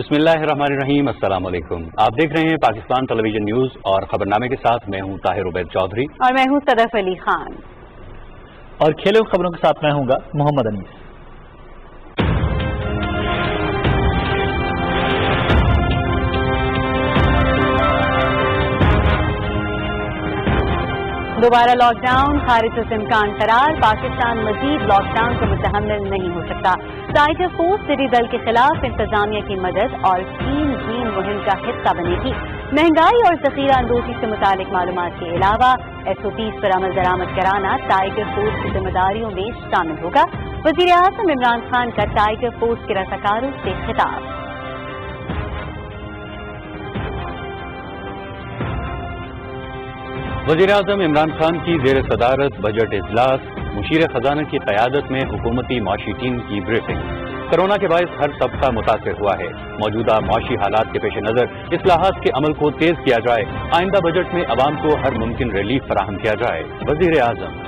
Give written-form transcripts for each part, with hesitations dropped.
بسم اللہ الرحمن الرحیم، السلام علیکم۔ آپ دیکھ رہے ہیں پاکستان ٹیلی ویژن نیوز اور خبرنامے کے ساتھ میں ہوں طاہر عبید چودھری اور میں ہوں صدف علی خان، اور کھیلوں کی خبروں کے ساتھ میں ہوں گا محمد انیس۔ دوبارہ لاک ڈاؤن، خارج سے امکان قرار، پاکستان مزید لاک ڈاؤن کو متحمل نہیں ہو سکتا۔ ٹائیگر فورس ٹڈی دل کے خلاف انتظامیہ کی مدد اور کلین گرین مہم کا حصہ بنے گی۔ مہنگائی اور ذخیرہ اندوزی سے متعلق معلومات کے علاوہ SOPs پر عمل درآمد کرانا ٹائیگر فورس کی ذمہ داریوں میں شامل ہوگا۔ وزیر اعظم عمران خان کا ٹائیگر فورس کے رضاکاروں سے خطاب۔ وزیر اعظم عمران خان کی زیر صدارت بجٹ اجلاس، مشیر خزانہ کی قیادت میں حکومتی معاشی ٹیم کی بریفنگ۔ کرونا کے باعث ہر طبقہ متاثر ہوا ہے، موجودہ معاشی حالات کے پیش نظر اصلاحات کے عمل کو تیز کیا جائے، آئندہ بجٹ میں عوام کو ہر ممکن ریلیف فراہم کیا جائے۔ وزیر اعظم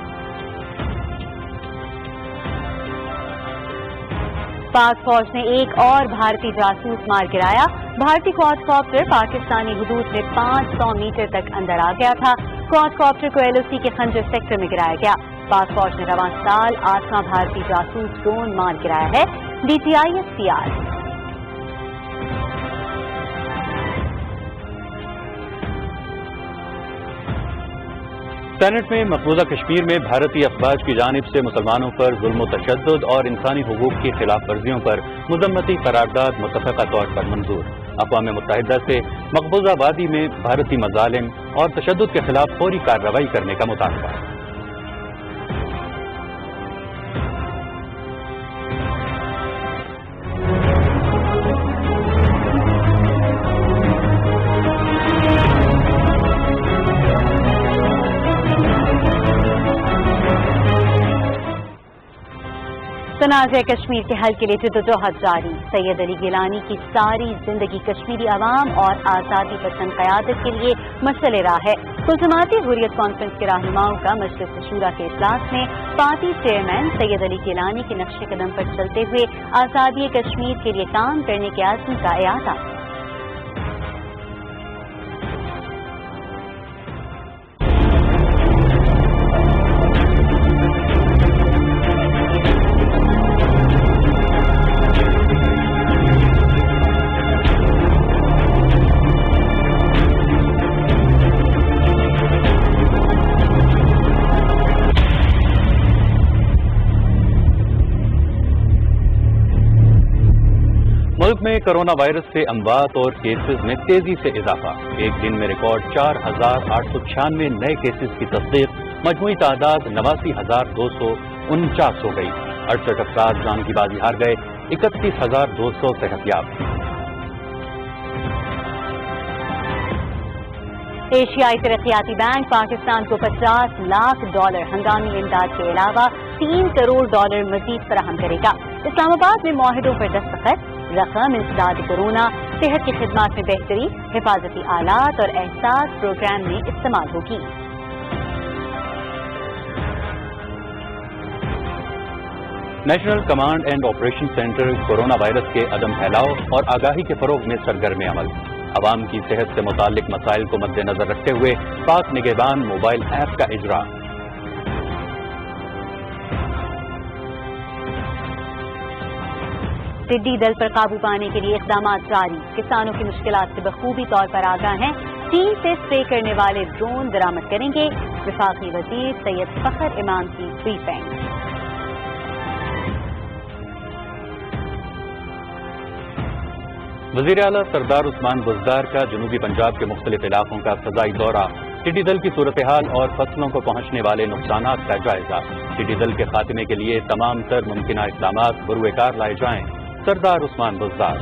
پاک فوج نے ایک اور بھارتی جاسوس مار گرایا۔ بھارتی کواد کاپٹر پاکستانی حدود میں 500 میٹر تک اندر آ گیا تھا۔ کواد کاپٹر کو LOC کے خنجر سیکٹر میں گرایا گیا۔ پاک فوج نے رواں سال 8واں بھارتی جاسوس ڈرون مار گرایا ہے۔ DTI اختیار۔ سینٹ میں مقبوضہ کشمیر میں بھارتی افواج کی جانب سے مسلمانوں پر ظلم و تشدد اور انسانی حقوق کی خلاف ورزیوں پر مذمتی قرارداد متفقہ طور پر منظور۔ اقوام متحدہ سے مقبوضہ وادی میں بھارتی مظالم اور تشدد کے خلاف فوری کارروائی کرنے کا مطالبہ۔ تنازع کشمیر کے حل کے لیے جدوجہد جاری۔ سید علی گیلانی کی ساری زندگی کشمیری عوام اور آزادی پسند قیادت کے لیے مشعل راہ ہے۔ کل جماعتی حریت کانفرنس کے رہنماؤں کا مجلس شورا کے اجلاس میں پارٹی چیئرمین سید علی گیلانی کے نقش قدم پر چلتے ہوئے آزادی کشمیر کے لیے کام کرنے کے عزم کا اعادہ۔ ملک میں کرونا وائرس سے اموات اور کیسز میں تیزی سے اضافہ۔ ایک دن میں ریکارڈ 4896 نئے کیسز کی تصدیق، مجموعی تعداد 89,249 ہو گئی۔ 68 افراد جان کی بازی ہار گئے، 31,200 صحت یاب۔ ایشیائی ترقیاتی بینک پاکستان کو $50 لاکھ ہنگامی امداد کے علاوہ $3 کروڑ مزید فراہم کرے گا۔ اسلام آباد میں معاہدوں پر دستخط، رقم انسداد کورونا، صحت کی خدمات میں بہتری، حفاظتی آلات اور احساس پروگرام میں استعمال ہوگی۔ National command and operation centre corona virus کے عدم پھیلاؤ اور آگاہی کے فروغ میں سرگرم عمل۔ عوام کی صحت سے متعلق مسائل کو مد نظر رکھتے ہوئے پاک نگہبان موبائل ایپ کا اجرا۔ ٹڈی دل پر قابو پانے کے لیے اقدامات جاری۔ کسانوں کی مشکلات سے بخوبی طور پر آگاہ ہیں۔ چین سے اسپرے کرنے والے ڈرون درآمد کریں گے۔ وفاقی وزیر سید فخر امام کی بریفنگ۔ وزیر اعلیٰ سردار عثمان بزدار کا جنوبی پنجاب کے مختلف علاقوں کا فضائی دورہ۔ ٹڈی دل کی صورتحال اور فصلوں کو پہنچنے والے نقصانات کا جائزہ۔ ٹڈی دل کے خاتمے کے لیے تمام تر ممکنہ اقدامات بروئے کار لائے جائیں، سردار عثمان بزدار۔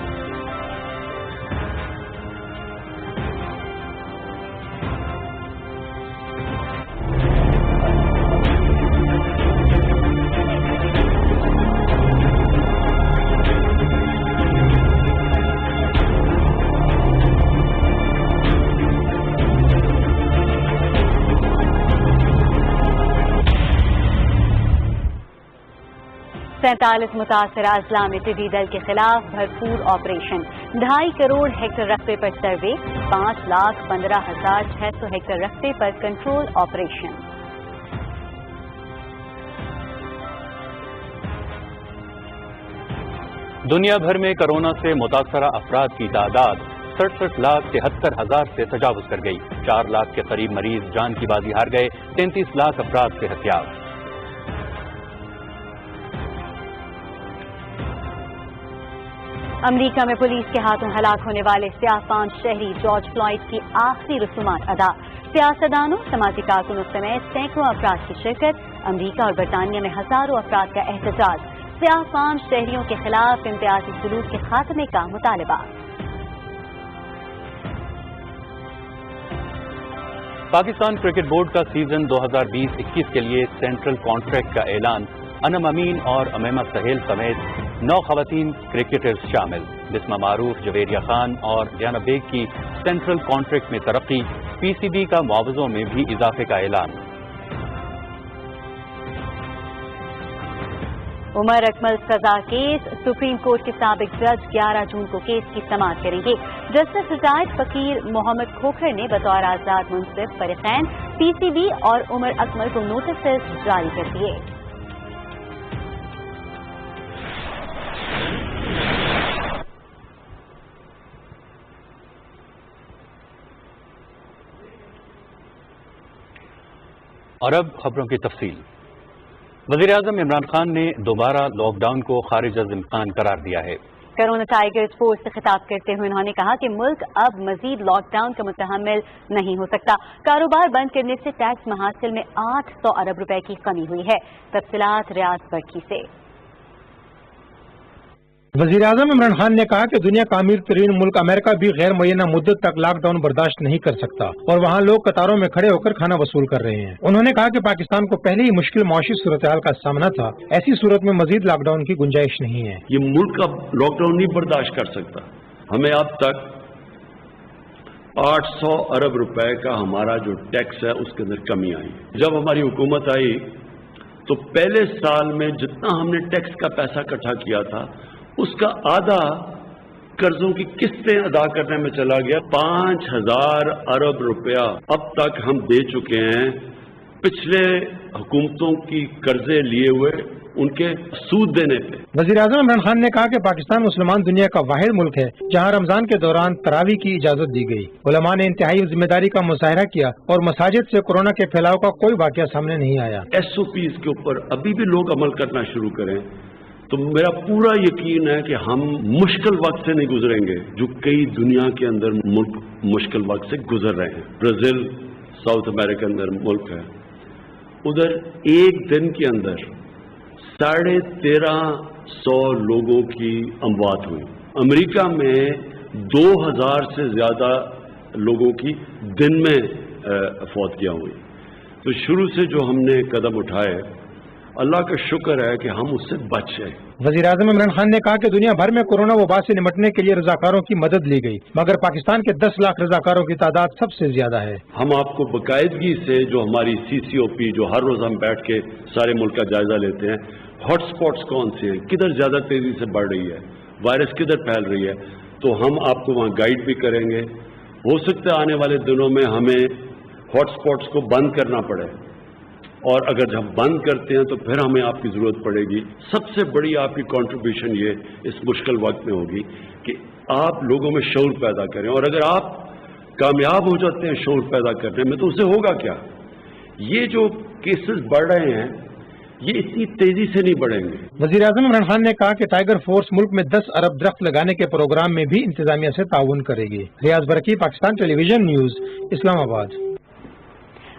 47 मुतासरा अजला में टिड्डी दल के खिलाफ भरपूर ऑपरेशन। 2.5 करोड़ हेक्टेयर रकबे पर सर्वे, 5,15,600 हेक्टेयर रकबे पर कंट्रोल ऑपरेशन। दुनिया भर में कोरोना से मुतासरा अफराद की तादाद 67,73,000 से तजावुज कर गई। 4 लाख के करीब मरीज जान की बाजी हार गए। 33 लाख अफराद सेहतयाब। अमेरिका में पुलिस के हाथों हलाक होने वाले सियाहफान शहरी जॉर्ज फ्लॉयड की आखिरी रसूमात अदा। सियासतदानों, समाजी कारकुनों समेत सैकड़ों अफराद की शिरकत। अमेरिका और बरतानिया में हजारों अफराद का एहतजाज। सियाहफान शहरियों के खिलाफ इम्तियाजी सुलूक के खात्मे का मुतालबा। पाकिस्तान क्रिकेट बोर्ड का सीजन 2020-21 के लिए सेंट्रल कॉन्ट्रैक्ट का ऐलान। अनम अमीन और अमीमा सहेल समेत 9 खवातीन क्रिकेटर्स शामिल। बिस्मा मारूफ, जवेरिया खान और जैनब बेग की सेंट्रल कॉन्ट्रैक्ट में तरक्की। पीसीबी का मुआवजों में भी इजाफे का ऐलान। उमर अकमल सजा केस। सुप्रीम कोर्ट के साबिक जज 11 जून को केस की समाअत करेंगे। जस्टिस रिटायर्ड फकीर मोहम्मद खोखर ने बतौर आजाद मुंसिफ फरीकैन पीसीबी और उमर अकमल को नोटिस जारी कर दिए। और अब खबरों की तफसील। वज़ीर-ए-आज़म इमरान खान ने दोबारा लॉकडाउन को खारिज अज़ इम्कान करार दिया है। कोरोना टाइगर्स फोर्स से खिताब करते हुए उन्होंने कहा कि मुल्क अब मजीद लॉकडाउन का मुतहम्मिल नहीं हो सकता। कारोबार बंद करने से टैक्स महासिल में 800 अरब रुपए की कमी हुई है। तफसीलात रियाज बरकी से। वज़ीर-ए-आज़म इमरान खान ने कहा कि दुनिया का अमीर तरीन मुल्क अमेरिका भी गैर मुय्यना मुद्दत तक लॉकडाउन बर्दाश्त नहीं कर सकता और वहाँ लोग कतारों में खड़े होकर खाना वसूल कर रहे हैं। उन्होंने कहा कि पाकिस्तान को पहले ही मुश्किल मौशी सूरत-ए-हाल का सामना था। ऐसी सूरत में मजीद लॉकडाउन की गुंजाइश नहीं है। ये मुल्क अब लॉकडाउन नहीं बर्दाश्त कर सकता। हमें अब तक 800 अरब रुपए का हमारा जो टैक्स है उसके अंदर कमी आई। जब हमारी हुकूमत आई तो पहले साल में जितना हमने टैक्स का पैसा इकट्ठा किया था उसका आधा कर्जों की किस्तें अदा करने में चला गया। 5,000 अरब रुपया अब तक हम दे चुके हैं पिछले हुकूमतों की कर्जे लिए हुए उनके सूद देने पे। वज़ीर-ए-आज़म इमरान खान ने कहा कि पाकिस्तान मुसलमान दुनिया का वाहिद मुल्क है जहाँ रमजान के दौरान तरावी की इजाजत दी गई। उलमा ने इंतहाई जिम्मेदारी का मुजाहरा किया और मसाजिद से कोरोना के फैलाव का कोई वाकया सामने नहीं आया। SOPs के ऊपर अभी भी लोग अमल करना शुरू करें तो मेरा पूरा यकीन है कि हम मुश्किल वक्त से नहीं गुजरेंगे जो कई दुनिया के अंदर मुल्क मुश्किल वक्त से गुजर रहे हैं। ब्राजील साउथ अमेरिका अंदर मुल्क है, उधर एक दिन के अंदर 1350 लोगों की अमवात हुई। अमेरिका में 2000 से ज्यादा लोगों की दिन में फौतियां हुई। तो शुरू से जो हमने कदम उठाए अल्लाह का शुक्र है कि हम उससे बच गए। वज़ीर-ए-आज़म इमरान खान ने कहा कि दुनिया भर में कोरोना वबा से निपटने के लिए रजाकारों की मदद ली गई मगर पाकिस्तान के 10 लाख रजाकारों की तादाद सबसे ज्यादा है। हम आपको बाकायदगी से जो हमारी CCOP जो हर रोज हम बैठ के सारे मुल्क का जायजा लेते हैं, हॉटस्पॉट्स कौन से हैं, किधर ज्यादा तेजी से बढ़ रही है, वायरस किधर फैल रही है, तो हम आपको वहाँ गाइड भी करेंगे। हो सकता है आने वाले दिनों में हमें हॉटस्पॉट्स को बंद करना पड़े और अगर जब बंद करते हैं तो फिर हमें आपकी जरूरत पड़ेगी। सबसे बड़ी आपकी कंट्रीब्यूशन ये इस मुश्किल वक्त में होगी कि आप लोगों में शऊर पैदा करें और अगर आप कामयाब हो जाते हैं शऊर पैदा करने में तो उससे होगा क्या। ये जो केसेस बढ़ रहे हैं ये इतनी तेजी से नहीं बढ़ेंगे। वज़ीर-ए-आज़म इमरान खान ने कहा कि टाइगर फोर्स मुल्क में 10 अरब दरख्त लगाने के प्रोग्राम में भी इंतजामिया से ताउन करेगी। रियाज बरकी, पाकिस्तान टेलीविजन न्यूज, इस्लामाबाद।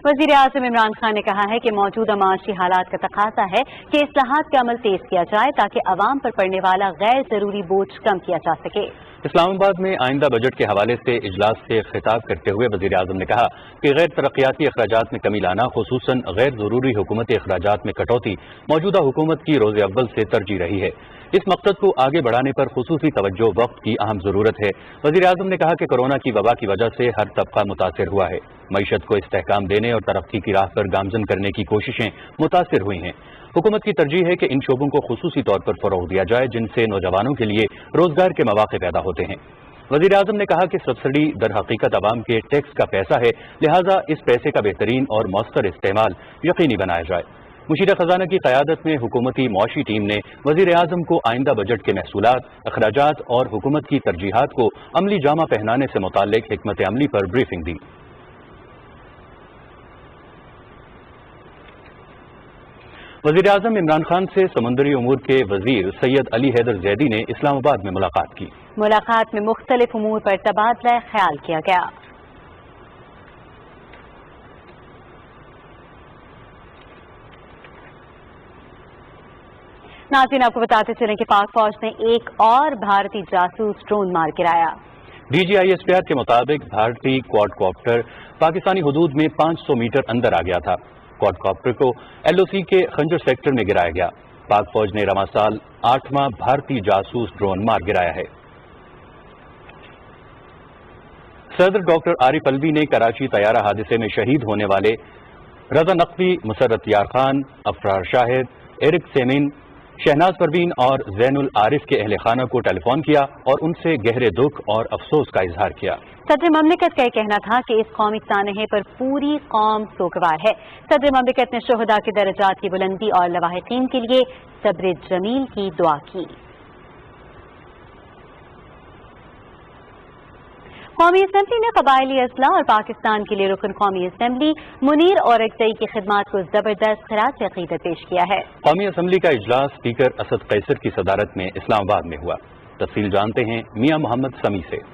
वज़ीर-ए-आज़म इमरान खान ने कहा है कि मौजूदा माशी हालात का तकाजा है कि इस्लाहात का अमल तेज किया जाए ताकि अवाम पर पड़ने वाला गैर जरूरी बोझ कम किया जा सके। इस्लामाबाद में आइंदा बजट के हवाले से इजलास से खिताब करते हुए वज़ीर-ए-आज़म ने कहा कि गैर तरक्याती अखराजात में कमी लाना, खुसूसन गैर जरूरी हुकूमती अखराजात में कटौती मौजूदा हुकूमत की रोज़े अव्वल से तरजीह रही है। इस मकसद को आगे बढ़ाने पर खुसूसी तवज्जो वक्त की अहम जरूरत है। वज़ीर-ए-आज़म ने कहा कि कोरोना की वबा की वजह से हर तबका मुतासिर हुआ है। मईशत को इस्तेहकाम देने और तरक्की की राह पर गामजन करने की कोशिशें मुतासिर हुई हैं। हुकूमत की तरजीह है कि इन शोबों को खुसूसी तौर पर फरोग दिया जाए जिनसे नौजवानों के लिए रोजगार के मौके पैदा होते हैं। वजीर आजम ने कहा कि सब्सिडी दर हकीकत अवाम के टैक्स का पैसा है, लिहाजा इस पैसे का बेहतरीन और मौसर इस्तेमाल यकीनी बनाया जाए। मुशीर खजाना की क़यादत में हुकूमती मुआशी टीम ने वजीर आजम को आइंदा बजट के महसूलात, अखराजात और हुकूमत की तरजीहात को अमली जामा पहनाने से मुताल्लिक हिकमत अमली पर ब्रीफिंग दी। वजीर आजम इमरान खान से समुंदरी उमूर के वजीर सैयद अली हैदर जैदी ने इस्लामाबाद में मुलाकात की। मुलाकात में मुख्तलिफ उमूर पर तबादला ख्याल किया गया। नाज़रीन, आपको बताते चलें कि पाक फौज ने एक और भारतीय जासूस ड्रोन मार गिराया। DGISPR के मुताबिक भारतीय क्वाडकॉप्टर पाकिस्तानी हुदूद में 500 मीटर अंदर आ गया था। क्वाडकॉप्टर को LOC के खंजर सेक्टर में गिराया गया। पाक फौज ने रवां साल 8वां भारतीय जासूस ड्रोन मार गिराया है। सदर डॉक्टर आरिफ अलवी ने कराची तैयारा हादसे में शहीद होने वाले रजा नकवी, मुसर्रत यार खान, अफरार शाहिद, एरिक सेमिन, शहनाज परवीन और जैनुल आरिफ के अहले खाना को टेलीफोन किया और उनसे गहरे दुख और अफसोस का इजहार किया। सदर ममलिकत का कहना था कि इस कौमी सानहे पर पूरी कौम सोगवार है। सदर ममलिकत ने शोहदा के दर्जात की बुलंदी और लवाहिकीन के लिए सब्र जमील की दुआ की। कौमी असम्बली ने कबायली असला और पाकिस्तान के लिए रुकन कौमी असम्बली मुनीर औरकजई की खिदमात को जबरदस्त खराज अकीदत पेश किया है। कौमी असम्बली का इजलास स्पीकर असद कैसर की सदारत में इस्लामाबाद में हुआ। तफसील जानते हैं मियां मोहम्मद समी से।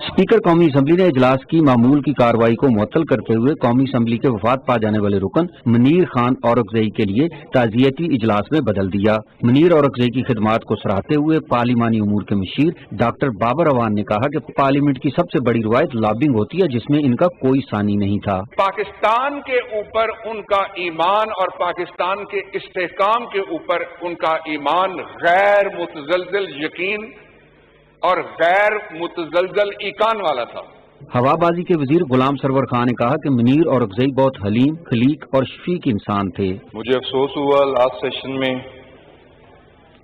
स्पीकर कौमी असम्बली ने इजलास की मामूल की कार्रवाई को मुअत्तल करते हुए कौमी असम्बली के वफात पा जाने वाले रुकन मुनीर खान औरकजई के लिए ताज़ियती इजलास में बदल दिया। मुनीर औरकजई की खिदमात को सराहते हुए पार्लिमानी उमूर के मुशीर डॉक्टर बाबर अवान ने कहा कि पार्लियामेंट की सबसे बड़ी रवायत लॉबिंग होती है जिसमें इनका कोई सानी नहीं था। पाकिस्तान के ऊपर उनका ईमान और पाकिस्तान के इस्तेहकाम के ऊपर उनका ईमान गैर मुतजलजल यकीन और गैर मुतजलजल ईकान वाला था। हवाबाजी के वजीर गुलाम सरवर खान ने कहा कि मुनीर औरकजई बहुत हलीम, खलीक और शफीक इंसान थे। मुझे अफसोस हुआ लास्ट सेशन में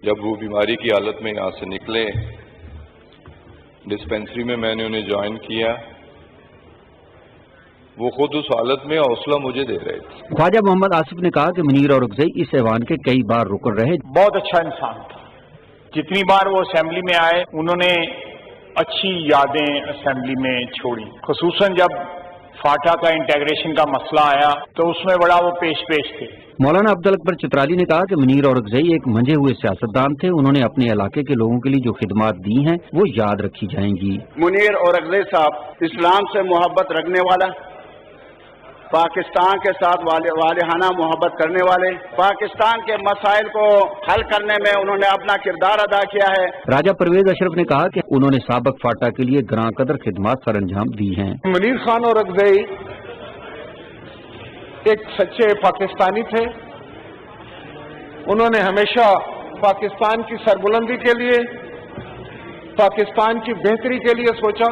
जब वो बीमारी की हालत में यहाँ से निकले, डिस्पेंसरी में मैंने उन्हें ज्वाइन किया, वो खुद उस हालत में हौसला मुझे दे रहे थे। ख्वाजा मोहम्मद आसिफ ने कहा कि मुनीर औरकजई इस ऐवान के कई बार रुकन रहे। बहुत अच्छा इंसान था। जितनी बार वो असेंबली में आए उन्होंने अच्छी यादें असेंबली में छोड़ी। खुसूसन जब फाटा का इंटीग्रेशन का मसला आया तो उसमें बड़ा वो पेश थे। मौलाना अब्दुल अकबर चित्राली ने कहा कि मुनीर औरकजई एक मंझे हुए सियासतदान थे। उन्होंने अपने इलाके के लोगों के लिए जो खिदमात दी हैं वो याद रखी जाएंगी। मुनीर औरकजई साहब इस्लाम से मोहब्बत रखने वाला, पाकिस्तान के साथ वालिहाना मोहब्बत करने वाले, पाकिस्तान के मसाइल को हल करने में उन्होंने अपना किरदार अदा किया है। राजा परवेज अशरफ ने कहा कि उन्होंने साबक फाटा के लिए ग्रां कदर खिदमात सर अंजाम दी हैं। मुनीर खान औरकजई एक सच्चे पाकिस्तानी थे। उन्होंने हमेशा पाकिस्तान की सरबुलंदी के लिए, पाकिस्तान की बेहतरी के लिए सोचा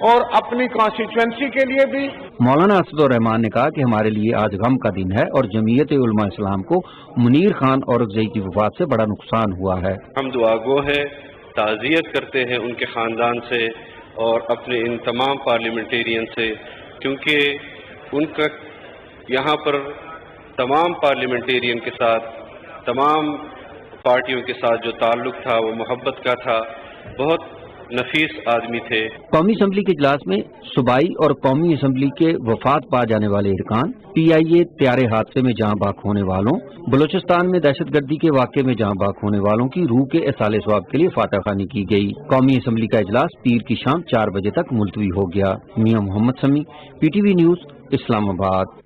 और अपनी कॉन्स्टिट्यूएंसी के लिए भी। मौलाना असदुर रहमान ने कहा कि हमारे लिए आज गम का दिन है और जमीयत उलमा इस्लाम को मुनीर खान औरकजई की वफात से बड़ा नुकसान हुआ है। हम दुआगो है, ताज़ियत करते हैं उनके ख़ानदान से और अपने इन तमाम पार्लियामेंटेरियन से, क्योंकि उनका यहाँ पर तमाम पार्लियामेंटेरियन के साथ, तमाम पार्टियों के साथ जो ताल्लुक़ था वो मोहब्बत का था। बहुत नफीस आदमी थे। कौमी असम्बली के इजलास में सूबाई और कौमी असम्बली के वफात पा जाने वाले इरकान, PIA त्यारे हादसे में जहां बाक होने वालों, बलोचिस्तान में दहशतगर्दी के वाक़े में जहां बाक होने वालों की रूह के एसाले सवाब के लिए फातहखानी की गई। कौमी असम्बली का इजलास पीर की शाम 4 बजे तक मुलतवी हो गया। मियां मोहम्मद समी, PTV न्यूज़, इस्लामाबाद।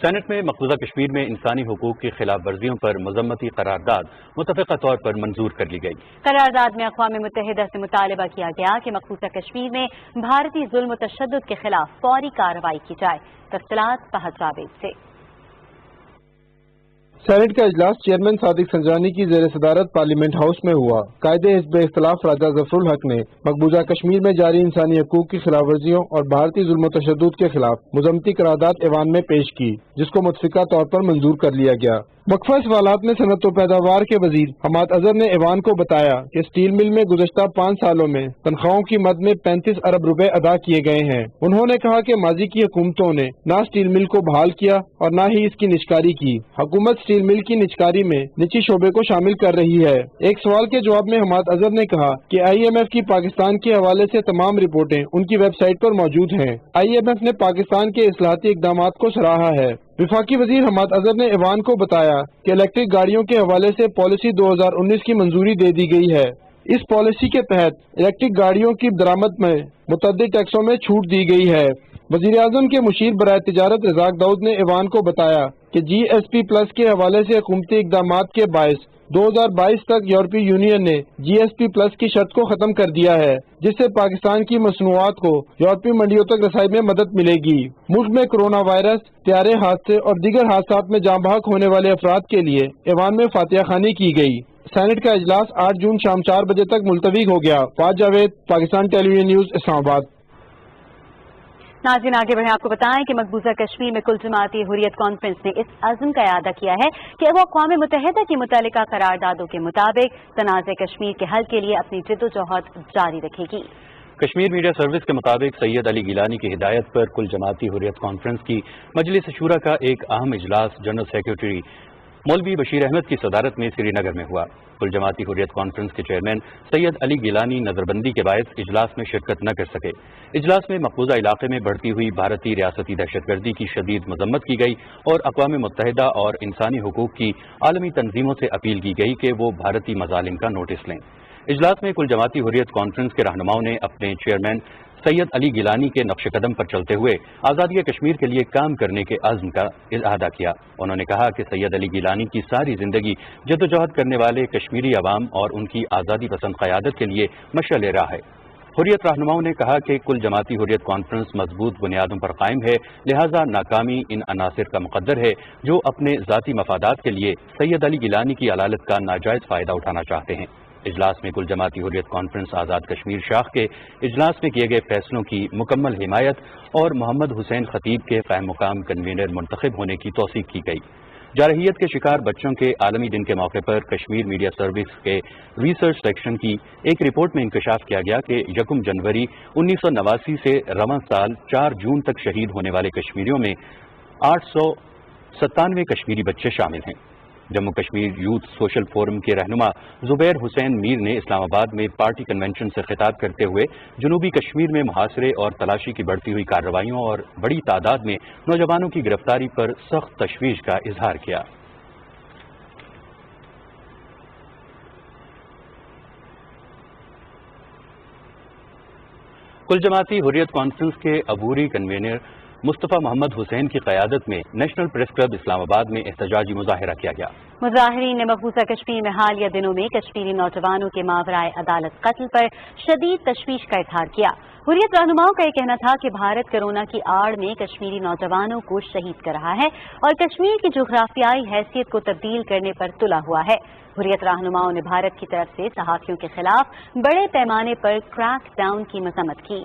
सेनेट में मकबूजा कश्मीर में इंसानी हुकूक की खिलाफ वर्जियों पर मजम्मती करारदाद मुतफ़िक़ा तौर पर मंजूर कर ली गई। करारदाद में अक़वाम मुत्तहिदा से मुतालबा किया गया कि मकबूजा कश्मीर में भारतीय जुल्म व तशद्दुद के खिलाफ फौरी कार्रवाई की जाए। तफसीलात फहद जावेद से। سینٹ کا اجلاس چیئرمین صادق سنجرانی کی زیر صدارت پارلیمنٹ ہاؤس میں ہوا۔ قائد حزب اختلاف راجہ ظفر الحق نے مقبوضہ کشمیر میں جاری انسانی حقوق کی خلاف ورزیوں اور بھارتی ظلم و تشدد کے خلاف مذمتی قرارداد ایوان میں پیش کی، جس کو متفقہ طور پر منظور کر لیا گیا۔ وقفہ سوالات میں صنعت و پیداوار کے وزیر حماد اظہر نے ایوان کو بتایا کہ اسٹیل مل میں گزشتہ 5 سالوں میں تنخواہوں کی مد میں 35 ارب روپے ادا کیے گئے ہیں۔ انہوں نے کہا کہ ماضی کی حکومتوں نے نہ اسٹیل مل کو بحال کیا اور نہ ہی اس کی نجکاری کی۔ حکومت اسٹیل مل کی نجکاری میں نجی شعبے کو شامل کر رہی ہے۔ ایک سوال کے جواب میں حماد اظہر نے کہا کہ IMF کی پاکستان کے حوالے سے تمام رپورٹیں ان کی ویب سائٹ پر موجود ہیں۔ IMF نے پاکستان کے اصلاحاتی اقدامات کو سراہا ہے۔ وفاقی وزیر حماد اظہر نے ایوان کو بتایا کہ الیکٹرک گاڑیوں کے حوالے سے پالیسی 2019 کی منظوری دے دی گئی ہے۔ اس پالیسی کے تحت الیکٹرک گاڑیوں کی درآمد میں متعدد ٹیکسوں میں چھوٹ دی گئی ہے۔ وزیر اعظم کے مشیر برائے تجارت رزاق داؤد نے ایوان کو بتایا کہ GSP+ کے حوالے سے حکومتی اقدامات کے باعث 2022 تک یورپی یونین نے GSP+ کی شرط کو ختم کر دیا ہے، جس سے پاکستان کی مصنوعات کو یورپی منڈیوں تک رسائی میں مدد ملے گی۔ ملک میں کرونا وائرس، طیارے حادثے اور دیگر حادثات میں جاں بحق ہونے والے افراد کے لیے ایوان میں فاتحہ خوانی کی گئی۔ سینٹ کا اجلاس 8 جون شام 4 بجے تک ملتوی ہو گیا۔ فاض جاوید، پاکستان ٹیلی ویژن نیوز، اسلام آباد۔ ناظرین آگے بڑھیں، آپ کو بتائیں کہ مقبوضہ کشمیر میں کل جماعتی حریت کانفرنس نے اس عزم کا اعادہ کیا ہے کہ وہ اقوام متحدہ کی متعلقہ قراردادوں کے مطابق تنازع کشمیر کے حل کے لیے اپنی جدوجہد جاری رکھے گی۔ کشمیر میڈیا سروس کے مطابق سید علی گیلانی کی ہدایت پر کل جماعتی حریت کانفرنس کی مجلس شورا کا ایک اہم اجلاس جنرل سیکرٹری مولوی بشیر احمد کی صدارت میں سری نگر میں ہوا۔ کل جماعتی حریت کانفرنس کے چیئرمین سید علی گیلانی نظر بندی کے باعث اجلاس میں شرکت نہ کر سکے۔ اجلاس میں مقبوضہ علاقے میں بڑھتی ہوئی بھارتی ریاستی دہشت گردی کی شدید مذمت کی گئی اور اقوام متحدہ اور انسانی حقوق کی عالمی تنظیموں سے اپیل کی گئی کہ وہ بھارتی مظالم کا نوٹس لیں۔ اجلاس میں کل جماعتی حریت کانفرنس کے رہنماؤں نے اپنے چیئرمین سید علی گیلانی کے نقش قدم پر چلتے ہوئے آزادی کشمیر کے لیے کام کرنے کے عزم کا اعادہ کیا۔ انہوں نے کہا کہ سید علی گیلانی کی ساری زندگی جدوجہد کرنے والے کشمیری عوام اور ان کی آزادی پسند قیادت کے لیے مشعل راہ ہے۔ حریت رہنماؤں نے کہا کہ کل جماعتی حریت کانفرنس مضبوط بنیادوں پر قائم ہے، لہذا ناکامی ان عناصر کا مقدر ہے جو اپنے ذاتی مفادات کے لیے سید علی گیلانی کی علالت کا ناجائز فائدہ اٹھانا چاہتے ہیں۔ اجلاس میں کل جماعتی حریت کانفرنس آزاد کشمیر شاخ کے اجلاس میں کیے گئے فیصلوں کی مکمل حمایت اور محمد حسین خطیب کے قائم مقام کنوینر منتخب ہونے کی توثیق کی گئی۔ جارحیت کے شکار بچوں کے عالمی دن کے موقع پر کشمیر میڈیا سروس کے ریسرچ سیکشن کی ایک رپورٹ میں انکشاف کیا گیا کہ 1 جنوری 1989 سے رواں سال 4 جون تک شہید ہونے والے کشمیریوں میں 897 کشمیری بچے شامل ہیں۔ Jammu Kashmir youth social forum کے رہنما زبیر حسین میر نے اسلام آباد میں پارٹی کنونشن سے خطاب کرتے ہوئے جنوبی کشمیر میں محاصرے اور تلاشی کی بڑھتی ہوئی کارروائیوں اور بڑی تعداد میں نوجوانوں کی گرفتاری پر سخت تشویش کا اظہار کیا۔ کل جماعتی حریت کانفرنس کے عبوری کنوینر مصطفیٰ محمد حسین کی قیادت میں نیشنل پریس کلب اسلام آباد میں احتجاجی مظاہرہ کیا گیا۔ مظاہرین نے مقبوضہ کشمیر میں حالیہ دنوں میں کشمیری نوجوانوں کے ماورائے عدالت قتل پر شدید تشویش کا اظہار کیا۔ حریت رہنماؤں کا یہ کہنا تھا کہ بھارت کورونا کی آڑ میں کشمیری نوجوانوں کو شہید کر رہا ہے اور کشمیر کی جغرافیائی حیثیت کو تبدیل کرنے پر تلا ہوا ہے۔ حریت رہنماؤں نے بھارت کی طرف سے صحافیوں کے خلاف بڑے پیمانے پر کریک ڈاؤن کی مذمت کی۔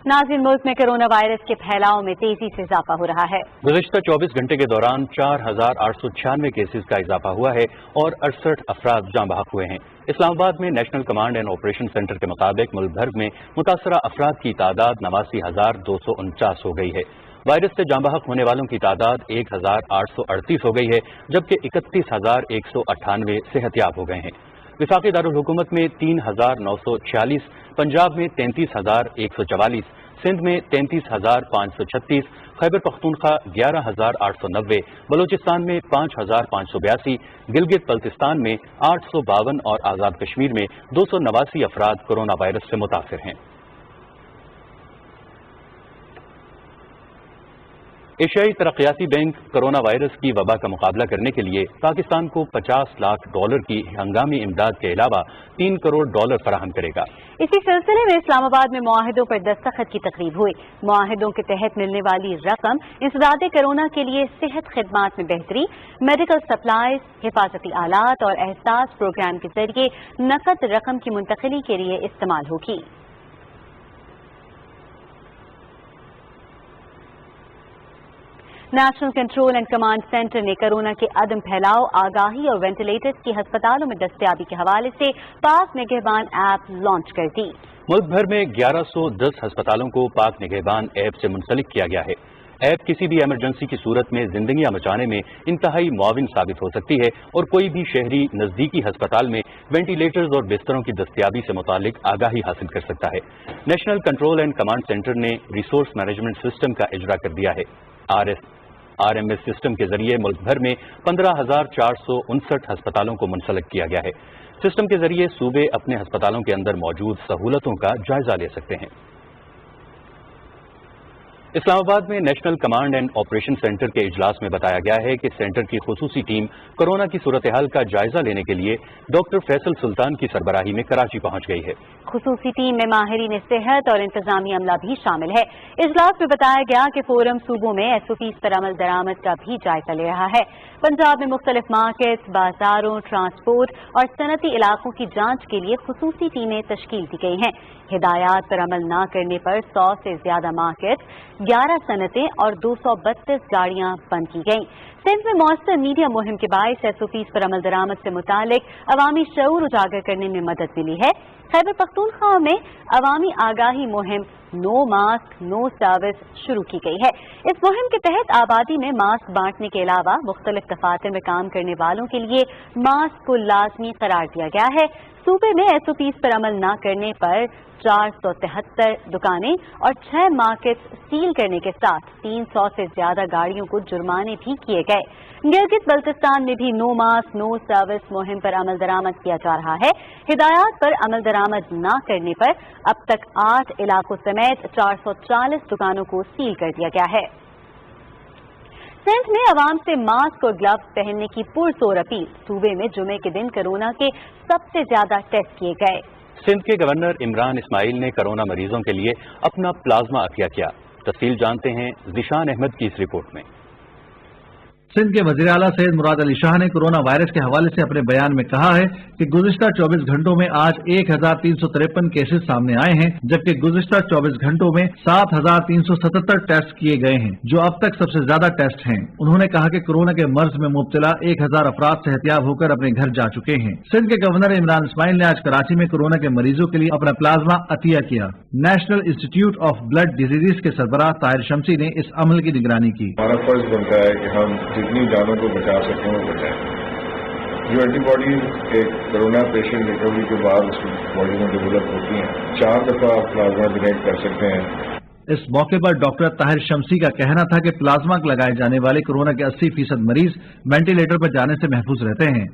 ناظرین، ملک میں کرونا وائرس کے پھیلاؤ میں تیزی سے اضافہ ہو رہا ہے۔ گزشتہ 24 گھنٹے کے دوران 4896 کیسز کا اضافہ ہوا ہے اور 68 افراد جاں بحق ہوئے ہیں۔ اسلام آباد میں national command and operation centre کے مطابق ملک بھر میں متاثرہ افراد کی تعداد 89,249 ہو گئی ہے۔ وائرس سے جاں بحق ہونے والوں کی تعداد 1,838 ہو گئی ہے، جبکہ 31,198 صحتیاب ہو گئے ہیں۔ وفاقی دارالحکومت میں 3,946، پنجاب میں 33,144، सिंध में 33,536, खैबर पख्तूनख्वा 11,890, बलूचिस्तान में 5,582, गिलगित बल्तिस्तान में 852 और आज़ाद कश्मीर में 289 अफराद कोरोना वायरस से मुतासिर हैं। एशियाई तरक्याती बैंक कोरोना वायरस की वबा का मुकाबला करने के लिए पाकिस्तान को $50 लाख की हंगामी इमदाद के अलावा $3 करोड़ फराहम करेगा। इसी सिलसिले में इस्लामाबाद में मुआहिदों पर दस्तखत की तकरीब हुई। मुआहिदों के तहत मिलने वाली रकम इंसदादे कोरोना के लिए सेहत खिदमात में बेहतरी, मेडिकल सप्लाईज, हिफाजती आलात और एहसास प्रोग्राम के जरिए नकद रकम की मुंतकिली के लिए इस्तेमाल होगी। National control and command centre ने कोरोना के अदम फैलाव, आगाही और वेंटिलेटर्स की अस्पतालों में दस्तयाबी के हवाले से पाक निगहबान ऐप लॉन्च कर दी। मुल्क भर में 1110 अस्पतालों को पाक निगहबान ऐप से मुंसलिक किया गया है। ऐप किसी भी इमरजेंसी की सूरत में जिंदगियां बचाने में इंतहाई मुआविन साबित हो सकती है और कोई भी शहरी नजदीकी अस्पताल में वेंटिलेटर्स और बिस्तरों की दस्तयाबी से मुतालिक आगाही हासिल कर सकता है। National control and command centre ने रिसोर्स मैनेजमेंट सिस्टम का इजरा कर दिया है। RMS सिस्टम के जरिए मुल्क भर में 15,459 अस्पतालों को मुंसलिक किया गया है। सिस्टम के जरिए सूबे अपने अस्पतालों के अंदर मौजूद सहूलतों का जायजा ले सकते हैं। इस्लामाबाद में national command and operation centre के इजलास में बताया गया है कि सेंटर की खुसूसी टीम कोरोना की सूरत हाल का जायजा लेने के लिए डॉक्टर फैसल सुल्तान की सरबराही में कराची पहुंच गई है। खुसूसी टीम में माहिरीन सेहत और इंतजामी अमला भी शामिल है। इजलास में बताया गया कि फोरम सूबों में SOPs पर अमल दरामद का भी जायजा ले रहा है। पंजाब में मुख्तलिफ मार्केट्स, बाजारों, ट्रांसपोर्ट और सनती इलाकों की जांच के लिए खुसूसी टीमें तश्कील दी गई हैं। हिदायत पर अमल न करने पर 100 से ज्यादा मार्केट, 11 सनतें और 232 गाड़ियां बंद की गईं। सिंध में मौसर मीडिया मुहिम के बायस SOPs पर अमल दरामद से मुतालिक अवामी शऊर उजागर करने में मदद मिली है। खैबर पख्तूनख्वा में अवामी आगाही मुहिम नो मास्क नो सर्विस शुरू की गई है। इस मुहिम के तहत आबादी में मास्क बांटने के अलावा मुख्तलिफ दफातर में काम करने वालों के लिए मास्क को लाजमी करार दिया गया है। सूबे में SOPs पर अमल न करने पर 473 दुकानें और 6 मार्केट्स सील करने के साथ 300 से ज्यादा गाड़ियों को जुर्माने भी किए गए। गिलगित बल्तिस्तान में भी नो मास्क नो सर्विस मुहिम पर अमल दरामद किया जा रहा है। हिदायत पर अमल दरामद न करने पर अब तक 8 इलाकों समेत 440 दुकानों को सील कर दिया गया है। सिंध में अवाम से मास्क और ग्लव्स पहनने की पुरजोर अपील। सूबे में जुमे के दिन कोरोना के सबसे ज्यादा टेस्ट किए गए। सिंध के गवर्नर इमरान इस्माइल ने कोरोना मरीजों के लिए अपना प्लाज्मा अतिया किया। तफसील जानते हैं ज़िशान अहमद की इस रिपोर्ट में। सिंध के वज़ीर आला सैयद मुराद अली शाह ने कोरोना वायरस के हवाले से अपने बयान में कहा है कि गुज़िश्ता 24 घंटों में आज 1353 केसेस सामने आए हैं, जबकि गुज़िश्ता 24 घंटों में 7377 टेस्ट किए गए हैं, जो अब तक सबसे ज्यादा टेस्ट हैं। उन्होंने कहा कि कोरोना के मर्ज में मुब्तला 1000 अफराद सेहतियाब होकर अपने घर जा चुके हैं। सिंध के गवर्नर इमरान इस्माइल ने आज कराची में कोरोना के मरीजों के लिए अपना प्लाज्मा अतिया किया। National institute of blood disease के सरबराह ताहिर शमसी ने इस अमल की निगरानी की। हमारा फर्ज बनता है कि हम जितनी जानों को बचा सकते हैं वो बचाएं। जो एंटीबॉडीज एक कोरोना पेशेंट रिकवरी के बाद उसकी बॉडी में डेवलप होती हैं, 4 दफा आप प्लाज्मा डोनेट कर सकते हैं। इस मौके पर डॉक्टर ताहिर शमसी का कहना था कि प्लाज्मा लगाए जाने वाले कोरोना के 80% मरीज वेंटिलेटर पर जाने से महफूज रहते हैं।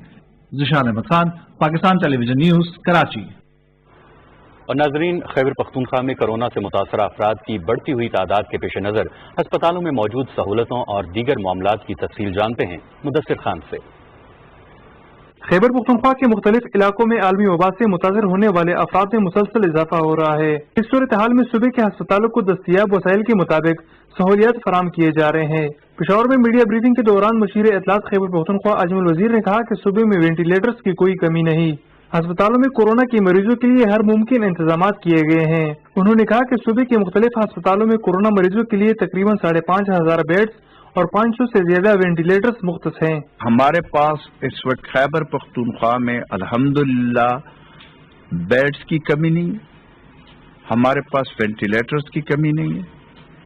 Zeeshan Ahmed Khan, Pakistan television news, Karachi. और नाजरीन, खैबर पख्तूनख्वा में कोरोना से मुतासरा अफराद की बढ़ती हुई तादाद के पेश नज़र अस्पतालों में मौजूद सहूलतों और दीगर मामलात की तफसील जानते हैं मुदस्सिर खान से। खैबर पख्तूनख्वा के मुख्तलिफ इलाकों में आलमी वबा से मुतासर होने वाले अफराद में मुसलसल इजाफा हो रहा है। इस सूरत हाल में सूबे के अस्पतालों को दस्तयाब वसाइल के मुताबिक सहूलियात फराम किए जा रहे हैं। पेशावर में मीडिया ब्रीफिंग के दौरान मुशीर इत्तलात खैबर पख्तूनख्वा अजमल वजीर ने कहा कि सूबे में वेंटिलेटर्स की कोई कमी नहीं, अस्पतालों में कोरोना के मरीजों के लिए हर मुमकिन इंतजाम किए गए हैं। उन्होंने कहा कि सूबे के मुख्तलिफ अस्पतालों में कोरोना मरीजों के लिए तकरीबन 5500 बेड्स और 500 से ज्यादा वेंटिलेटर्स मुख्तस हैं। हमारे पास इस वक्त खैबर पख्तूनख्वा में अल्हम्दुलिल्लाह बेड्स की कमी नहीं, हमारे पास वेंटिलेटर्स की कमी नहीं है।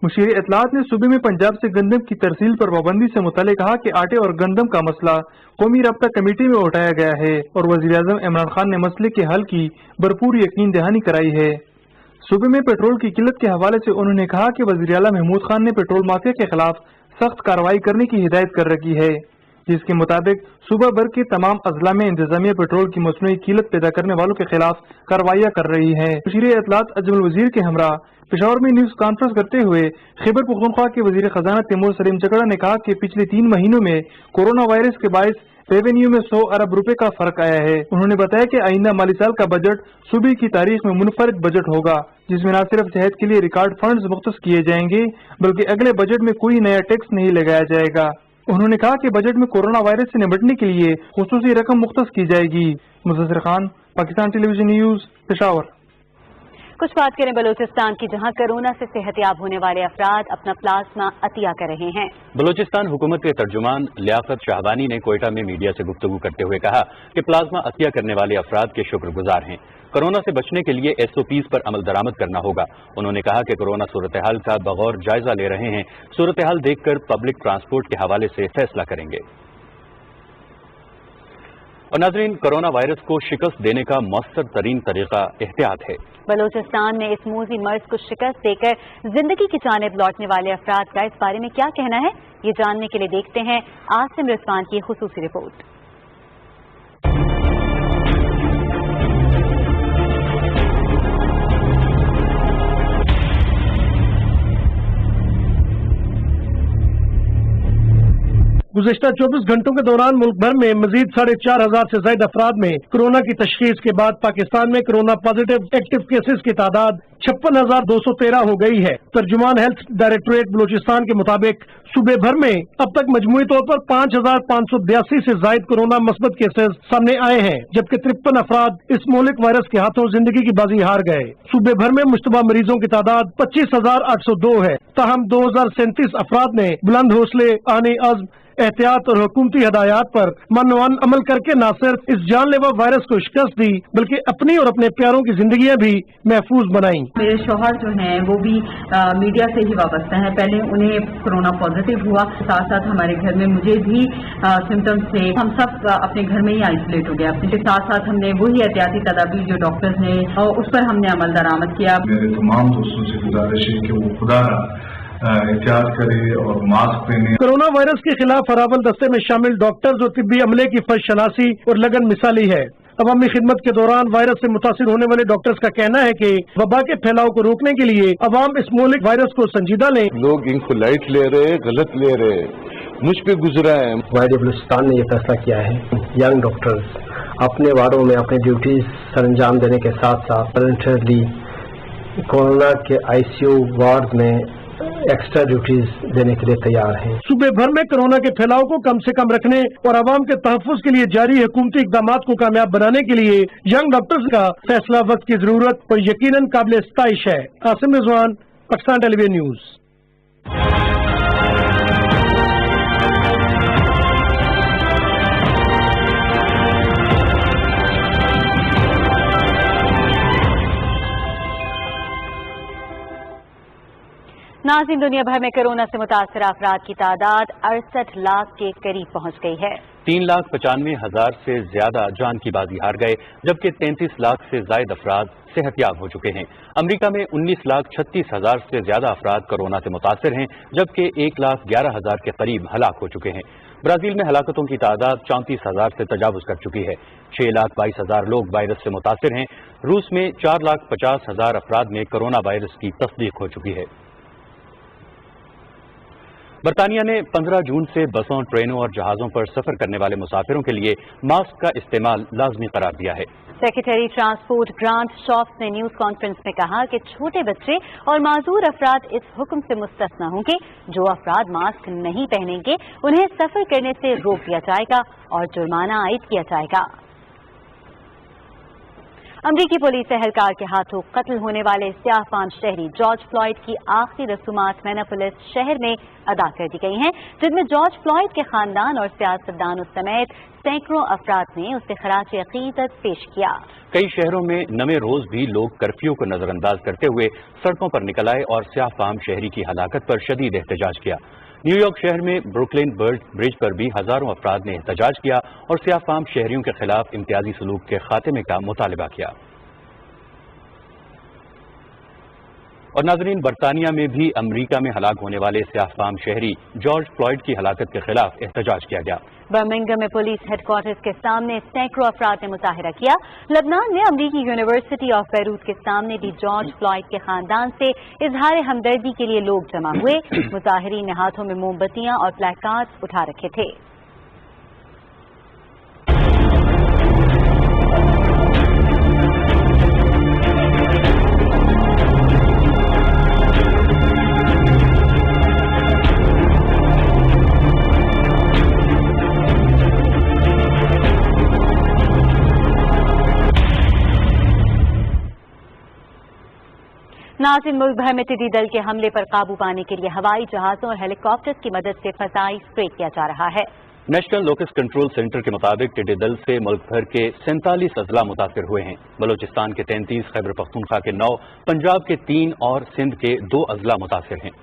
मुशीर इत्तलात ने सूबे में पंजाब से गंदम की तरसील पर पाबंदी से मुताल्लिक कहा कि आटे और गंदम का मसला कौमी राब्ता कमेटी में उठाया गया है और वज़ीर आज़म इमरान खान ने मसले के हल की भरपूर यकीन दहानी कराई है। सूबे में पेट्रोल की किल्लत के हवाले से उन्होंने कहा कि वज़ीर आला महमूद खान ने पेट्रोल माफिया के खिलाफ सख्त कार्रवाई करने की हिदायत कर रखी है, जिसके मुताबिक सूबा भर के तमाम अजला में इंतजामिया पेट्रोल की मसनूई कीमत पैदा करने वालों के खिलाफ कार्रवाइयाँ कर रही है। वज़ीर इत्तलात अजमल वज़ीर के हमरा पेशावर में न्यूज कॉन्फ्रेंस करते हुए खैबर पख्तूनख्वा के वज़ीर खजाना तैमूर सलीम चकड़ा ने कहा कि पिछले 3 महीनों में कोरोना वायरस के बायस रेवेन्यू में 100 अरब रुपए का फर्क आया है। उन्होंने बताया कि आइंदा माली साल का बजट सूबे की तारीख में मुनफरिद बजट होगा, जिसमें न सिर्फ सेहत के लिए रिकॉर्ड फंड्स मुख्तस किए जाएंगे बल्कि अगले बजट में कोई नया टैक्स नहीं लगाया जाएगा। उन्होंने कहा कि बजट में कोरोना वायरस से निपटने के लिए खुसूसी रकम मुख्तस की जाएगी। Muzaffar Khan, Pakistan television news, Peshawar. कुछ बात करें बलूचिस्तान की, जहां कोरोना से सेहतयाब होने वाले अफराद अपना प्लाज्मा अतिया कर रहे हैं। बलूचिस्तान हुकूमत के तर्जुमान लियाकत शाहबानी ने कोयटा में मीडिया से गुफ्तगू करते हुए कहा कि प्लाज्मा अतिया करने वाले अफराद के शुक्रगुजार हैं। कोरोना से बचने के लिए SOPs पर अमल दरामद करना होगा। उन्होंने कहा कि कोरोना सूरत हाल का बगौर जायजा ले रहे हैं, सूरत हाल देखकर पब्लिक ट्रांसपोर्ट के हवाले से फैसला करेंगे। और नाज़रीन, कोरोना वायरस को शिकस्त देने का मौसर तरीन तरीका एहतियात है। बलूचिस्तान में इस मूजी मर्ज को शिकस्त देकर जिंदगी की जानिब लौटने वाले अफराद का इस बारे में क्या कहना है, ये जानने के लिए देखते हैं आसिम रिजवान की खुसूसी रिपोर्ट। गुज़िश्ता 24 घंटों के दौरान मुल्क भर में मजीद 4,500 से ज्यादा अफराद में कोरोना की तशखीस के बाद पाकिस्तान में कोरोना पॉजिटिव एक्टिव केसेस की तादाद 56,213 हो गई है। तर्जुमान हेल्थ डायरेक्टोरेट बलूचिस्तान के मुताबिक सूबे भर में अब तक मजमूई तौर पर 5,582 से ज्यादा कोरोना मस्बत केसेस सामने आए हैं, जबकि 53 अफराद इस मौलिक वायरस के हाथों जिंदगी की बाजी हार गए। सूबे भर में मुश्तबा मरीजों की तादाद 25,802 है। ताहम 2,037 अफराद ने बुलंद हौसले, आने अज़्म, एहतियात और हुकूमती हदायत पर मनवान अमल करके न सिर्फ इस जानलेवा वायरस को शिकस्त दी बल्कि अपनी और अपने प्यारों की जिंदगियां भी महफूज बनाई। मेरे शौहर जो हैं वो भी मीडिया से ही वाबस्ता हैं। पहले उन्हें कोरोना पॉजिटिव हुआ, साथ साथ हमारे घर में मुझे भी सिम्टम्स थे। हम सब अपने घर में ही आइसोलेट हो गए। अपने साथ साथ हमने वही एहतियाती तदाबीर जो डॉक्टर्स ने उस पर हमने अमल दरामद किया। मेरे तमाम दोस्तों से गुजारिश है कि वो खुदा एहतियात करे और मास्क पहने। कोरोना वायरस के खिलाफ अरावल दस्ते में शामिल डॉक्टर्स और तिब्बी अमले की फर्शनासी और लगन मिसाली है। अवामी खिदमत के दौरान वायरस से मुतासिर होने वाले डॉक्टर्स का कहना है कि वबा के फैलाव को रोकने के लिए अवाम इस मौलिक वायरस को संजीदा लें। लोग इनको लाइट ले रहे, गलत ले रहे, मुझ पे गुजरा है। वायद बलूचिस्तान ने यह फैसला किया है यंग डॉक्टर्स अपने वार्डों में अपने ड्यूटीज सर अंजाम देने के साथ साथ वॉलंटियरली कोरोना के ICU वार्ड में एक्स्ट्रा ड्यूटीज देने के लिए तैयार हैं। सूबे भर में कोरोना के फैलाव को कम से कम रखने और आवाम के तहफ़्फ़ुज़ के लिए जारी हुकूमती इक़दामात को कामयाब बनाने के लिए यंग डॉक्टर्स का फैसला वक्त की जरूरत और यकीनन काबिल इस्ताइश है। Asim Rizwan, Pakistan television news. नाज़रीन, दुनिया भर में कोरोना से मुतासर अफराद की तादाद 68 लाख के करीब पहुंच गई है। 3,95,000 से ज्यादा जान की बाजी हार गए, जबकि 33 लाख से ज्यादा अफराद सेहतयाब हो चुके हैं। अमरीका में 19,36,000 से ज्यादा अफराद कोरोना से मुतासर हैं, जबकि 1,11,000 के करीब हलाक हो चुके हैं। ब्राजील में हलाकतों की तादाद 34,000 से तजावुज कर चुकी है। 6,22,000 लोग वायरस से मुतासर हैं। रूस में 4,50,000 अफराद में कोरोना वायरस की तस्दीक हो चुकी है। बरतानिया ने 15 जून से बसों, ट्रेनों और जहाज़ों पर सफर करने वाले मुसाफिरों के लिए मास्क का इस्तेमाल लाजमी करार दिया है। सेक्रेटरी ट्रांसपोर्ट ग्रांट शॉप्स ने न्यूज कॉन्फ्रेंस में कहा कि छोटे बच्चे और माजूर अफराद इस हुक्म से मुस्तस्ना होंगे। जो अफराद मास्क नहीं पहनेंगे उन्हें सफर करने से रोक दिया जाएगा और जुर्माना आयद किया जाएगा। अमरीकी पुलिस एहलकार के हाथों कत्ल होने वाले स्याहफाम शहरी जॉर्ज फ्लॉयड की आखिरी रसूमात मिनेपोलिस शहर में अदा कर दी गई हैं, जिनमें जॉर्ज फ्लॉयड के खानदान और सियासतदानों समेत सैकड़ों अफराद ने उसे खराज अकीदत पेश किया। कई शहरों में नवे रोज भी लोग कर्फ्यू को नजरअंदाज करते हुए सड़कों पर निकल आए और स्याहफाम शहरी की हलाकत पर शदीद एहतजाज किया। न्यूयॉर्क शहर में ब्रुकलिन ब्रिज पर भी हजारों अफराद ने एहतजाज किया और स्याहफाम शहरियों के खिलाफ इम्तियाजी सलूक के खात्मे का मुतालबा किया। اور ناظرین، برطانیہ میں بھی امریکہ میں ہلاک ہونے والے سیاہ فام شہری جارج فلوئڈ کی ہلاکت کے خلاف احتجاج کیا گیا۔ برمنگھم میں پولیس ہیڈ کوارٹرز کے سامنے سینکڑوں افراد نے مظاہرہ کیا۔ لبنان میں امریکی یونیورسٹی آف بیروت کے سامنے بھی جارج فلوئڈ کے خاندان سے اظہار ہمدردی کے لیے لوگ جمع ہوئے۔ مظاہرین نے ہاتھوں میں موم بتیاں اور پلیک کارڈز اٹھا رکھے تھے۔ ناظرین، ملک بھر میں ٹڈی دل کے حملے پر قابو پانے کے لیے ہوائی جہازوں اور ہیلی کاپٹرز کی مدد سے فضائی اسپرے کیا جا رہا ہے۔ نیشنل لوکس کنٹرول سینٹر کے مطابق ٹڈی دل سے ملک بھر کے 47 اضلاع متاثر ہوئے ہیں۔ بلوچستان کے 33، خیبر پختونخوا کے 9، پنجاب کے 3 اور سندھ کے 2 اضلاع متاثر ہیں۔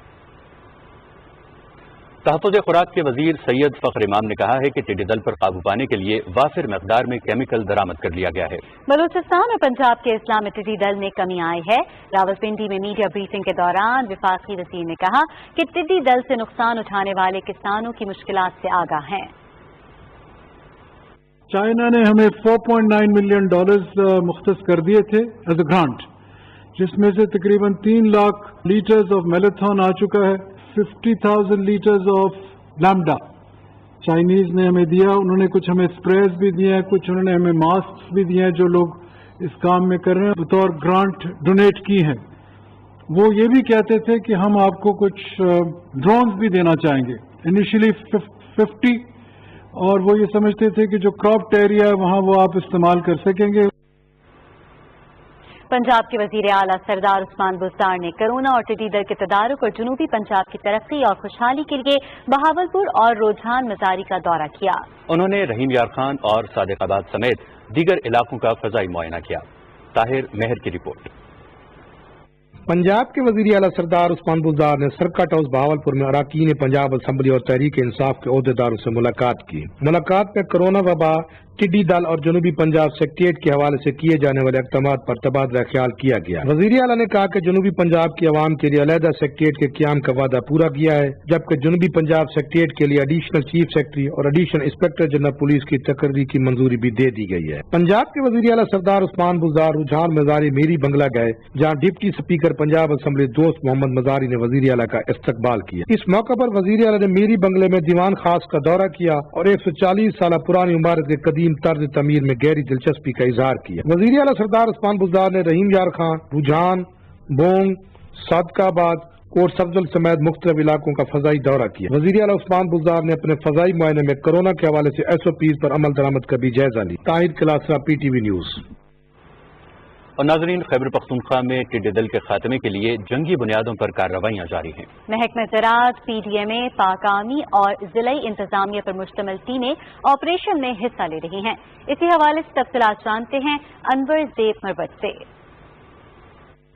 تحفظ خوراک کے وزیر سید فخر امام نے کہا ہے کہ ٹڈی دل پر قابو پانے کے لیے وافر مقدار میں کیمیکل درآمد کر لیا گیا ہے۔ بلوچستان اور پنجاب کے اضلاع میں ٹڈی دل میں کمی آئی ہے۔ راولپنڈی میں میڈیا بریفنگ کے دوران وفاقی وزیر نے کہا کہ ٹڈی دل سے نقصان اٹھانے والے کسانوں کی مشکلات سے آگاہ ہیں۔ چائنا نے ہمیں $4.9 ملین مختص کر دیے تھے ایز اے گرانٹ، جس میں سے تقریباً 3 لاکھ لیٹرز آف میلاتھون آ چکا ہے، 50,000 لیٹرز آف لیمڈا چائنیز نے ہمیں دیا۔ انہوں نے کچھ ہمیں اسپریز بھی دیے ہیں، کچھ انہوں نے ہمیں ماسکس بھی دیے ہیں جو لوگ اس کام میں کر رہے ہیں بطور گرانٹ ڈونیٹ کی ہیں۔ وہ یہ بھی کہتے تھے کہ ہم آپ کو کچھ ڈرونز بھی دینا چاہیں گے، انیشلی 50، اور وہ یہ سمجھتے تھے کہ جو کراپڈ ایریا ہے وہاں وہ آپ استعمال کر سکیں گے۔ پنجاب کے وزیر اعلیٰ سردار عثمان بزدار نے کرونا اور ٹڈی دل کے تدارک اور جنوبی پنجاب کی ترقی اور خوشحالی کے لیے بہاولپور اور روجھان مزاری کا دورہ کیا۔ انہوں نے رحیم یار خان اور صادق آباد سمیت دیگر علاقوں کا فضائی معائنہ کیا۔ طاہر مہر کی رپورٹ۔ پنجاب کے وزیر اعلیٰ سردار عثمان بزدار نے سرکٹ ہاؤس بہاولپور میں اراکین پنجاب اسمبلی اور تحریک انصاف کے عہدیداروں سے ملاقات کی۔ ملاقات میں کرونا وبا، ٹڈی دل اور جنوبی پنجاب سیکریٹریٹ کے حوالے سے کیے جانے والے اقدامات پر تبادلہ خیال کیا گیا۔ وزیر اعلیٰ نے کہا کہ جنوبی پنجاب کی عوام کے لیے علیحدہ سیکریٹریٹ کے قیام کا وعدہ پورا کیا ہے، جبکہ جنوبی پنجاب سیکریٹریٹ کے لیے ایڈیشنل چیف سیکریٹری اور ایڈیشنل انسپکٹر جنرل پولیس کی تقرری کی منظوری بھی دے دی گئی ہے۔ پنجاب کے وزیر اعلیٰ سردار عثمان بزدار روجھان مزاری میری بنگلہ گئے، جہاں ڈپٹی اسپیکر پنجاب اسمبلی دوست محمد مزاری نے وزیر اعلیٰ کا استقبال کیا۔ اس موقع پر وزیر اعلیٰ نے میری بنگلے میں دیوان خاص کا دورہ کیا اور 140 سالہ پرانی عمارت کے قدیم طرز تعمیر میں گہری دلچسپی کا اظہار کیا۔ وزیر اعلیٰ سردار عثمان بزدار نے رحیم یار خان، روجھان، بونگ، صادق آباد، کوٹ سبزل سمیت مختلف علاقوں کا فضائی دورہ کیا۔ وزیر اعلیٰ عثمان بزدار نے اپنے فضائی معائنے میں کرونا کے حوالے سے SOPs پر عمل درآمد کا بھی جائزہ لی۔ Tahir Klasra, PTV news. اور ناظرین، خیبر پختونخوا میں ٹڈی دل کے خاتمے کے لیے جنگی بنیادوں پر کارروائیاں جاری ہیں۔ محکمہ زراعت، PDMA، پاک آرمی اور ضلعی انتظامیہ پر مشتمل ٹیمیں آپریشن میں حصہ لے رہی ہیں۔ اسی حوالے سے تفصیلات جانتے ہیں انور زیب مربت سے۔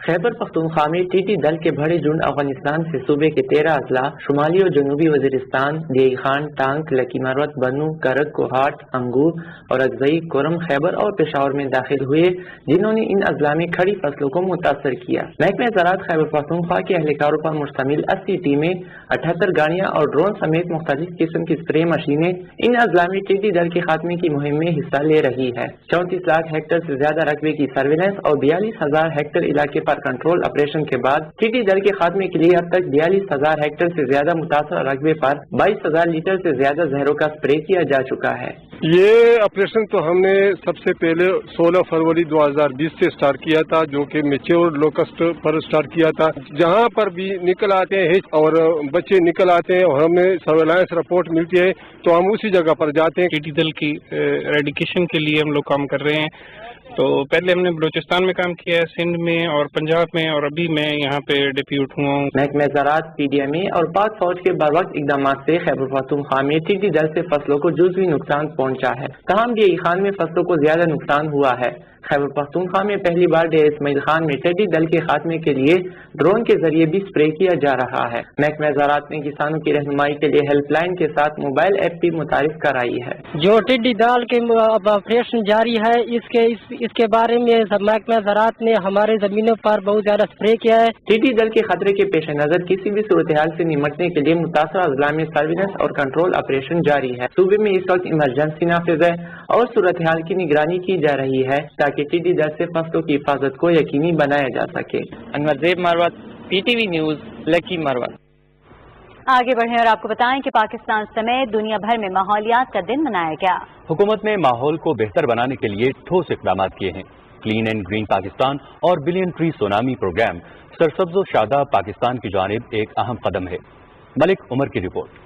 خیبر پختونخوا میں ٹی دل کے بڑے جھنڈ افغانستان سے صوبے کے 13 اضلاع شمالی اور جنوبی وزیرستان، دیئی خان، ٹانک، لکی مروت، بنو، کرک، کوہاٹ، انگور اور اگزئی، کورم، خیبر اور پشاور میں داخل ہوئے، جنہوں نے ان اضلاع میں کھڑی فصلوں کو متاثر کیا۔ محکمہ زراعت خیبر پختونخوا کے اہلکاروں پر مشتمل 80 ٹیمیں، 78 گاڑیاں اور ڈرون سمیت مختلف قسم کی اسپرے مشینیں ان اضلاع میں ٹڈی دل کے خاتمے کی مہم میں حصہ لے رہی ہے۔ 34 لاکھ ہیکٹر سے زیادہ رقبے کی سرویلنس اور 42,000 ہیکٹر علاقے پر کنٹرول آپریشن کے بعد ٹڈی دل کے خاتمے کے لیے اب تک 42,000 ہیکٹر سے زیادہ متاثرہ رقبے پر 22,000 لیٹر سے زیادہ زہروں کا اسپرے کیا جا چکا ہے۔ یہ آپریشن تو ہم نے سب سے پہلے 16 فروری 2020 سے سٹارٹ کیا تھا، جو کہ میچور لوکسٹ پر سٹارٹ کیا تھا۔ جہاں پر بھی نکل آتے ہیں اور بچے نکل آتے ہیں اور ہمیں سرویلنس رپورٹ ملتی ہے تو ہم اسی جگہ پر جاتے ہیں۔ ٹڈی دل کی ایریڈیکیشن کے لیے ہم لوگ کام کر رہے ہیں۔ تو پہلے ہم نے بلوچستان میں کام کیا ہے، سندھ میں اور پنجاب میں، اور ابھی میں یہاں پہ ڈیپیوٹ ہوا ہوں۔ محکمہ زراعت، PDMA اور پاک فوج کے بروقت اقدامات سے خیبر پختونخوا میں ٹڈی دل سے فصلوں کو جزوی نقصان پہنچا ہے، تاہم دیئی خان میں فصلوں کو زیادہ نقصان ہوا ہے۔ खैबर पख्तूनख्वा में पहली बार डेरा इस्माइल खान में टिड्डी दल के खात्मे के लिए ड्रोन के जरिए भी स्प्रे किया जा रहा है। महकमा ज़राअत ने किसानों की रहनुमाई के लिए हेल्पलाइन के साथ मोबाइल ऐप भी मुतारिफ कराई है। जो टिड्डी दल के ऑपरेशन जारी है, इसके बारे में महकमा ज़राअत ने हमारे जमीनों पर बहुत ज्यादा स्प्रे किया है। टिड्डी दल के खतरे के पेश नजर किसी भी सूरत हाल से निमटने के लिए मुतासरा अजला में सर्विलेंस और कंट्रोल ऑपरेशन जारी है। सूबे में इस वक्त इमरजेंसी नाफिज है और सूरत हाल की निगरानी की जा रही है ताकि टिड्डी दल से फसलों की हिफाजत को यकीनी बनाया जा सके। Anwar ज़ेब Marwat, PTV news, lucky Marwat. आगे बढ़ें और आपको बताएं कि पाकिस्तान समेत दुनिया भर में माहौलियात का दिन मनाया गया। हुकूमत ने माहौल को बेहतर बनाने के लिए ठोस इक़दाम किए हैं। क्लीन एंड ग्रीन पाकिस्तान और बिलियन ट्री सोनामी प्रोग्राम सरसब्ज़ व शादाब पाकिस्तान की जानिब एक अहम कदम है। मलिक उमर की रिपोर्ट।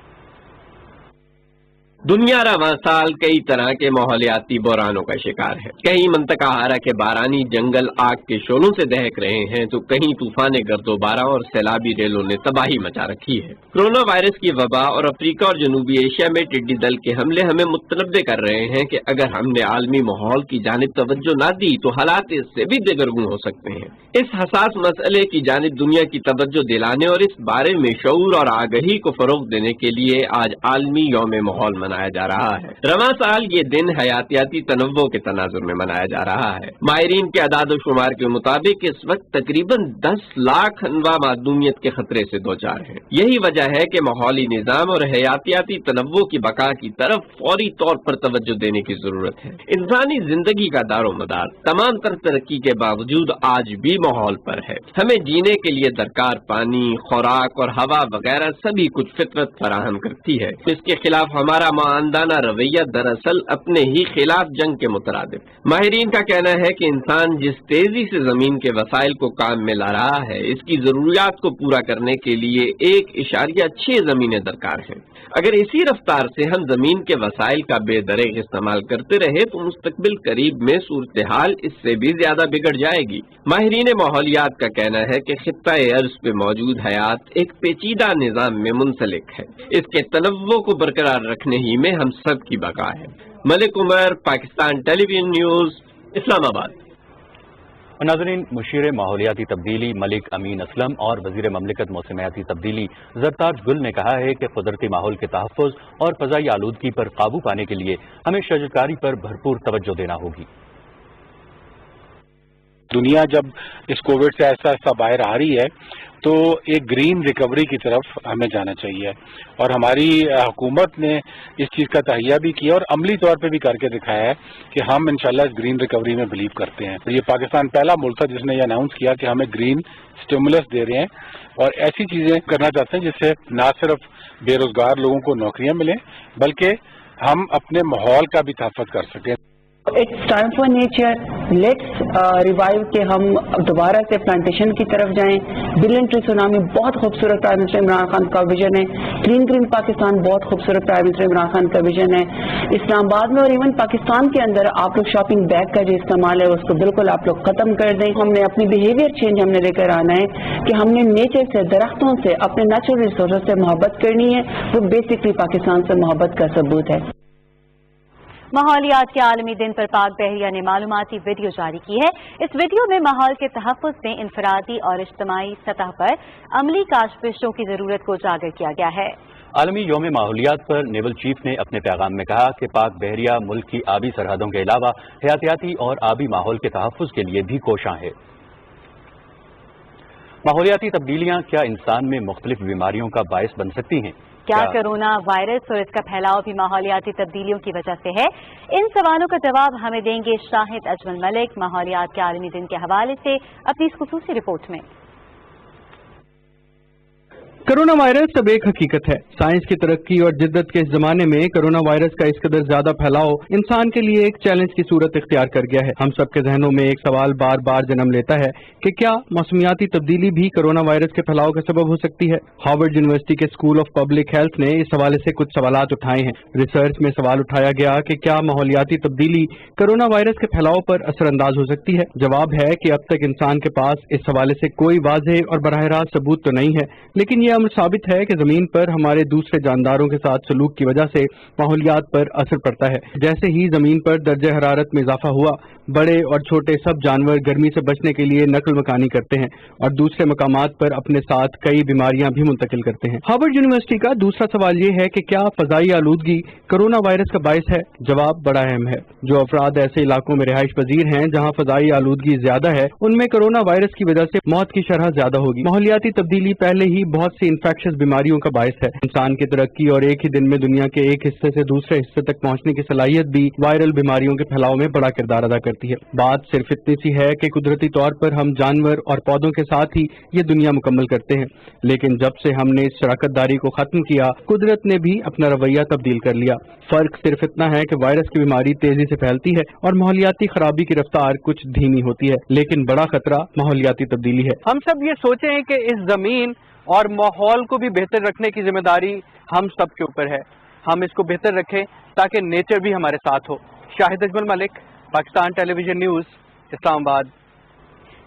दुनिया रवां साल कई तरह के माहौलियाती बहरानों का शिकार है। कहीं मंतका हारा के बारानी जंगल आग के शोलों से दहक रहे हैं तो कहीं तूफान गर्दोबारा और सैलाबी रेलों ने तबाही मचा रखी है। कोरोना वायरस की वबा और अफ्रीका और जनूबी एशिया में टिड्डी दल के हमले हमें मुतनब्बे कर रहे हैं कि अगर हमने आलमी माहौल की जानिब तवज्जो न दी तो हालात इससे भी दिगरगुन हो सकते हैं। इस हसास मसले की जानिब दुनिया की तवज्जो दिलाने और इस बारे में शऊर और आगही को फरोग देने के लिए आज आलमी यौम माहौल मनाया जा रहा है। रवां साल ये दिन हयातियाती तनव्वो के तनाजुर में मनाया जा रहा है। माहिरीन के अदाद शुमार के मुताबिक इस वक्त तकरीबन 10 लाख अनवा मादूमियत के खतरे से दो चार हैं। यही वजह है कि माहौली निजाम और हयातियाती तनव्वो की बका की तरफ फौरी तौर पर तवज्जो देने की जरूरत है। इंसानी जिंदगी का दारोमदार तमाम तर तरक्की के बावजूद आज भी माहौल पर है। हमें जीने के लिए दरकार पानी, खुराक और हवा वगैरह सभी कुछ फितरत फराहम करती है। इसके खिलाफ हमारा ईमानदाना रवैया दरअसल अपने ही खिलाफ जंग के मुतरादिफ। माहिरीन का कहना है कि इंसान जिस तेजी से जमीन के वसाइल को काम में ला रहा है, इसकी जरूरियात को पूरा करने के लिए 1.6 जमीनें दरकार हैं। अगर इसी रफ्तार से हम जमीन के वसाइल का बेदरेग इस्तेमाल करते रहे तो मुस्तकबिल करीब में सूरत हाल इससे भी ज्यादा बिगड़ जाएगी। माहिरीन माहौलियात का कहना है कि खित्ता-ए अर्ज पे मौजूद हयात एक पेचीदा निजाम में मुंसलिक है। इसके तनव्वो को बरकरार रखने ही में हम सब की बका है। Malik Umar, Pakistan television news, Islamabad. नाज़रीन, मुशीर माहौलियाती तब्दीली मलिक अमीन असलम और वज़ीर ममलिकत मौसमियाती तब्दीली ज़रताज गुल ने कहा है कि कुदरती माहौल के तहफ़्फ़ुज़ और फ़ज़ाई आलूदगी पर काबू पाने के लिए हमें शजरकारी पर भरपूर तवज्जो देना होगी। दुनिया जब इस कोविड से ऐसा ऐसा बाहर आ रही है तो एक ग्रीन रिकवरी की तरफ हमें जाना चाहिए और हमारी हुकूमत ने इस चीज़ का तहिया भी किया और अमली तौर पे भी करके दिखाया है कि हम इंशाल्लाह इस ग्रीन रिकवरी में बिलीव करते हैं। ये पाकिस्तान पहला मुल्क था जिसने ये अनाउंस किया कि हमें ग्रीन स्टिमुलस दे रहे हैं और ऐसी चीज़ें करना चाहते हैं जिससे ना सिर्फ बेरोजगार लोगों को नौकरियां मिलें बल्कि हम अपने माहौल का भी तहफ़्फ़ुज़ कर सकें। It's time for nature, let's revive के हम दोबारा से प्लांटेशन की तरफ जाएं। बिलियन ट्री सुनामी बहुत खूबसूरत प्राइम मिनिस्टर इमरान खान का विजन है। क्लीन ग्रीन पाकिस्तान बहुत खूबसूरत प्राइम मिनिस्टर इमरान खान का विजन है। इस्लामाबाद में और इवन पाकिस्तान के अंदर आप लोग शॉपिंग बैग का जो इस्तेमाल है उसको बिल्कुल आप लोग खत्म कर दें। हमने अपनी बिहेवियर चेंज हमने लेकर आना है कि हमने नेचर से, दरख्तों से, अपने नेचुरल रिसोर्स से मोहब्बत करनी है। वो बेसिकली पाकिस्तान से मोहब्बत का सबूत है। माहौलियात के आलमी दिन पर पाक बहरिया ने मालूमाती वीडियो जारी की है। इस वीडियो में माहौल के तहफ़्फ़ुज़ में इनफरादी और इज्तिमाई सतह पर अमली काशफिशों की जरूरत को उजागर किया गया है। आलमी यौम माहौलियात पर नेवल चीफ ने अपने पैगाम में कहा कि पाक बहरिया मुल्क की आबी सरहदों के अलावा हयातियाती और आबी माहौल के तहफ़्फ़ुज़ के लिए भी कोशां है। माहौलियाती तब्दीलियाँ क्या इंसान में मुख्तलिफ बीमारियों का बायस बन सकती हैं? क्या कोरोना वायरस और इसका फैलाव भी माहौलियाती तब्दीलियों की वजह से है? इन सवालों का जवाब हमें देंगे शाहिद अजमल मलिक माहौलियात के आलमी दिन के हवाले से अपनी इस खुसूसी रिपोर्ट में। कोरोना वायरस अब एक हकीकत है। साइंस की तरक्की और जिद्दत के इस जमाने में कोरोना वायरस का इस कदर ज्यादा फैलाव इंसान के लिए एक चैलेंज की सूरत इख्तियार कर गया है। हम सबके जहनों में एक सवाल बार बार जन्म लेता है कि क्या मौसमियाती तब्दीली भी कोरोना वायरस के फैलाव का सबब हो सकती है? हार्वर्ड यूनिवर्सिटी के स्कूल ऑफ पब्लिक हेल्थ ने इस हवाले से कुछ सवालात उठाए हैं। रिसर्च में सवाल उठाया गया कि क्या माहौलियाती तब्दीली कोरोना वायरस के फैलाव पर असरअंदाज हो सकती है? जवाब है कि अब तक इंसान के पास इस हवाले से कोई वाज़ेह और बराह रास्त सबूत तो नहीं है, लेकिन ये ये अमर साबित है कि जमीन पर हमारे दूसरे जानदारों के साथ सलूक की वजह से माहौलियात पर असर पड़ता है। जैसे ही जमीन पर दर्जे हरारत में इजाफा हुआ, बड़े और छोटे सब जानवर गर्मी से बचने के लिए नकल मकानी करते हैं और दूसरे मकामात पर अपने साथ कई बीमारियां भी मुंतकिल करते हैं। हार्वर्ड यूनिवर्सिटी का दूसरा सवाल ये है कि क्या फजाई आलूदगी कोरोना वायरस का बायस है? जवाब बड़ा अहम है। जो अफराद ऐसे इलाकों में रिहाइश पजीर हैं जहाँ फजाई आलूदगी ज्यादा है, उनमें कोरोना वायरस की वजह से मौत की शरह ज्यादा होगी। माहौलियाती तब्दीली पहले ही बहुत सी इन्फेक्शस बीमारियों का बायस है। इंसान की तरक्की और एक ही दिन में दुनिया के एक हिस्से से दूसरे हिस्से तक पहुंचने की सलाहियत भी वायरल बीमारियों के फैलाव में बड़ा किरदार अदा करती है। बात सिर्फ इतनी सी है कि कुदरती तौर पर हम जानवर और पौधों के साथ ही ये दुनिया मुकम्मल करते हैं, लेकिन जब से हमने इस शराकतदारी को खत्म किया, कुदरत ने भी अपना रवैया तब्दील कर लिया। फर्क सिर्फ इतना है कि वायरस की बीमारी तेजी से फैलती है और माहौलियाती खराबी की रफ्तार कुछ धीमी होती है, लेकिन बड़ा खतरा माहौलियाती तब्दीली है। हम सब ये सोचे हैं कि इस जमीन और माहौल को भी बेहतर रखने की जिम्मेदारी हम सब के ऊपर है। हम इसको बेहतर रखें ताकि नेचर भी हमारे साथ हो। Shahid Ajmal Malik, Pakistan television news, Islamabad.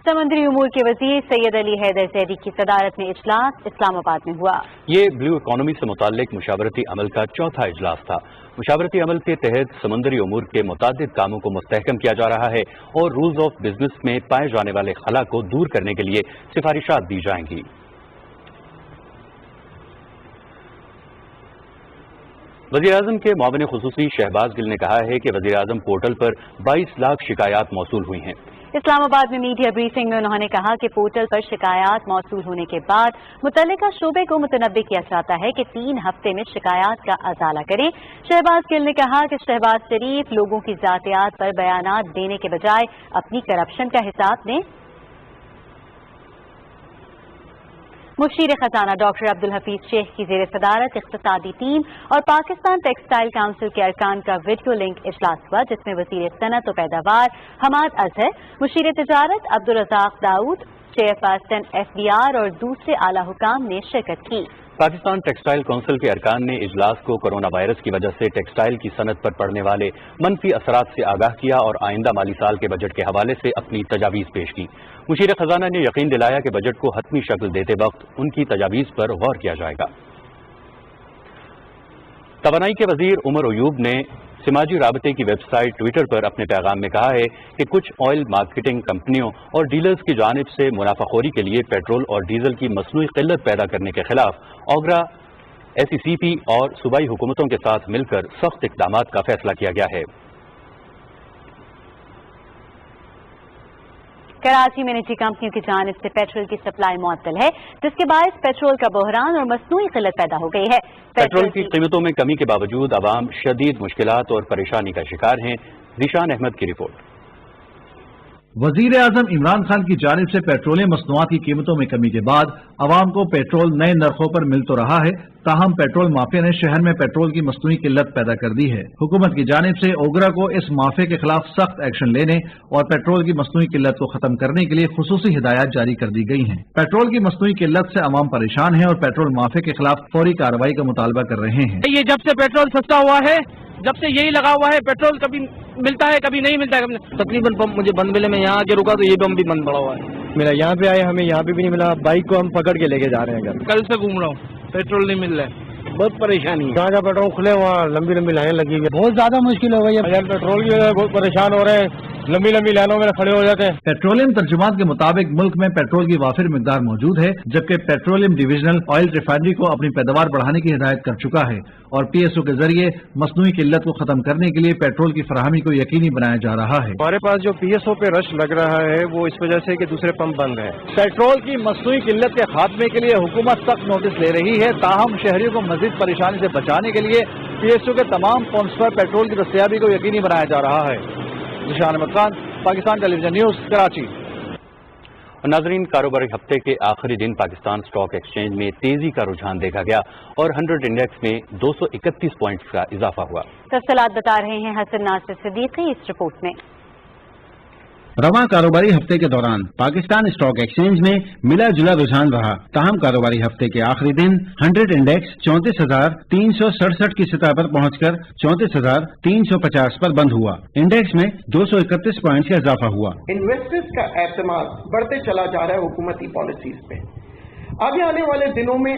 समंदरी उमूर के वजीर सैयद अली हैदर जैदी की सदारत में इजलास इस्लामाबाद में हुआ। ये ब्लू इकोनॉमी से मुताल्लिक मुशावरती अमल का चौथा इजलास था। मुशावरती अमल के तहत समंदरी उमूर के मुतादिद कामों को मुस्तहकम किया जा रहा है और रूल्स ऑफ बिजनेस में पाए जाने वाले खला को दूर करने के लिए सिफारिशात दी जाएंगी। वज़ीर-ए-आज़म के मुआविन खुसूसी शहबाज गिल ने कहा है कि वज़ीर-ए-आज़म पोर्टल पर 22 लाख शिकायत मौसूल हुई हैं। इस्लामाबाद में मीडिया ब्रीफिंग में उन्होंने कहा कि पोर्टल पर शिकायत मौसूल होने के बाद मुतल्लिका शोबे को मुतनब्बे किया जाता है कि 3 हफ्ते में शिकायत का अजाला करें। शहबाज गिल ने कहा कि शहबाज शरीफ लोगों की जातियात पर बयानात देने के बजाय अपनी करप्शन का हिसाब दें। मुशीर खजाना डॉक्टर अब्दुल हफीज शेख की जेर सदारत इख्तिसादी टीम और पाकिस्तान टेक्सटाइल काउंसिल के अरकान का वीडियो लिंक इजलास हुआ, जिसमें वजीर सनत और पैदावार हमाद अजहर, मुशीर तिजारत अब्दुल रज़ाक दाऊद, चेयरपर्सन FDR और दूसरे आला हुकाम ने शिरकत की। पाकिस्तान टेक्सटाइल काउंसिल के अरकान ने इजलास को कोरोना वायरस की वजह से टेक्सटाइल की सनत पर पड़ने वाले मनफी असरात से आगाह किया और आइंदा माली साल के बजट के हवाले से अपनी तजावीज़ पेश की। मुशीर खजाना ने यकीन दिलाया कि बजट को हतमी शक्ल देते वक्त उनकी तजावीज़ पर गौर किया जाएगा। तवानाई के वजीर उमर अयूब ने समाजी राबते की वेबसाइट ट्विटर पर अपने पैगाम में कहा है कि कुछ ऑयल मार्केटिंग कंपनियों और डीलर्स की जानिब से मुनाफाखोरी के लिए पेट्रोल और डीजल की मसनूई किल्लत पैदा करने के खिलाफ ओगरा, SECP और सूबाई हुकूमतों के साथ मिलकर सख्त इक़दामात का फैसला किया गया है। कराची में निजी कंपनियों की जानिब से पेट्रोल की सप्लाई मुअत्तल है, जिसके बायस पेट्रोल का बहरान और मसनूई किल्लत पैदा हो गई है। पेट्रोल की कीमतों में कमी के बावजूद आवाम शदीद मुश्किलात और परेशानी का शिकार हैं। ज़ीशान अहमद की रिपोर्ट। वजीर आजम इमरान खान की जानिब से पेट्रोलियम मसनूआत की कीमतों में कमी के बाद आवाम को पेट्रोल नए नरखों पर मिल तो रहा है, ताहम पेट्रोल माफिया ने शहर में पेट्रोल की मसनूई किल्लत पैदा कर दी है। हुकूमत की जानिब से ओगरा को इस माफिया के खिलाफ सख्त एक्शन लेने और पेट्रोल की मसनूई किल्लत को खत्म करने के लिए खुसूसी हिदायत जारी कर दी गई हैं। पेट्रोल की मसनूई किल्लत से आवाम परेशान है और पेट्रोल माफिया के खिलाफ फौरी कार्रवाई का मुतालबा कर रहे हैं। ये जब से पेट्रोल सस्ता हुआ है, जब से यही लगा हुआ है, पेट्रोल कभी मिलता है कभी नहीं मिलता है। तकरीबन पंप मुझे बंद मिले, मैं यहाँ आके रुका तो ये पंप भी बंद पड़ा हुआ है मेरा। यहाँ पे आए, हमें यहाँ पे भी नहीं मिला। बाइक को हम पकड़ के लेके जा रहे हैं घर। कल से घूम रहा हूँ, पेट्रोल नहीं मिल रहा है, बहुत परेशानी है। जहाँ जहाँ पेट्रोल खुले वहाँ लंबी लंबी लाइन लगी हुई है, बहुत ज्यादा मुश्किल हो गई है। पेट्रोल की वजह से बहुत परेशान हो रहे हैं, लंबी लंबी लाइनों में खड़े हो जाते हैं। पेट्रोलियम तर्जुमान के मुताबिक मुल्क में पेट्रोल की वाफिर मिकदार मौजूद है, जबकि पेट्रोलियम डिविजनल ऑयल रिफाइनरी को अपनी पैदावार बढ़ाने की हिदायत कर चुका है और PSO के जरिए मसनूई किल्लत को खत्म करने के लिए पेट्रोल की फराहमी को यकीनी बनाया जा रहा है। हमारे पास जो PSO पे रश लग रहा है वो इस वजह से कि दूसरे पंप बंद है। पेट्रोल की मसनूई किल्लत के खात्मे के लिए हुकूमत सख्त नोटिस ले रही है, ताहम शहरियों को मजीद परेशानी से बचाने के लिए PSO के तमाम पंप्स पर पेट्रोल की दस्तयाबी को यकीनी बनाया जा रहा है। Zeeshan Ahmed Khan, Pakistan television news, Karachi. नाजरीन, कारोबारी हफ्ते के आखिरी दिन पाकिस्तान स्टॉक एक्सचेंज में तेजी का रुझान देखा गया और 100 इंडेक्स में 231 पॉइंट्स का इजाफा हुआ। तफसीलात बता रहे हैं हसन नासिर सिद्दीकी इस रिपोर्ट में। रवां कारोबारी हफ्ते के दौरान पाकिस्तान स्टॉक एक्सचेंज में मिला जुला रुझान रहा, ताहम कारोबारी हफ्ते के आखिरी दिन 100 इंडेक्स 34,367 की सतह पर पहुंचकर 34,350 पर बंद हुआ। इंडेक्स में 231 पॉइंट्स का इजाफा हुआ। इन्वेस्टर्स का एतमाद बढ़ते चला जा रहा है हुकूमती पॉलिसीज पे। आगे आने वाले दिनों में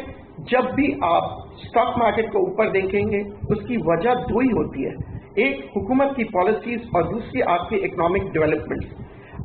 जब भी आप स्टॉक मार्केट को ऊपर देखेंगे उसकी वजह दो ही होती है, एक हुकूमत की पॉलिसीज और दूसरी आपके इकोनॉमिक डेवलपमेंट।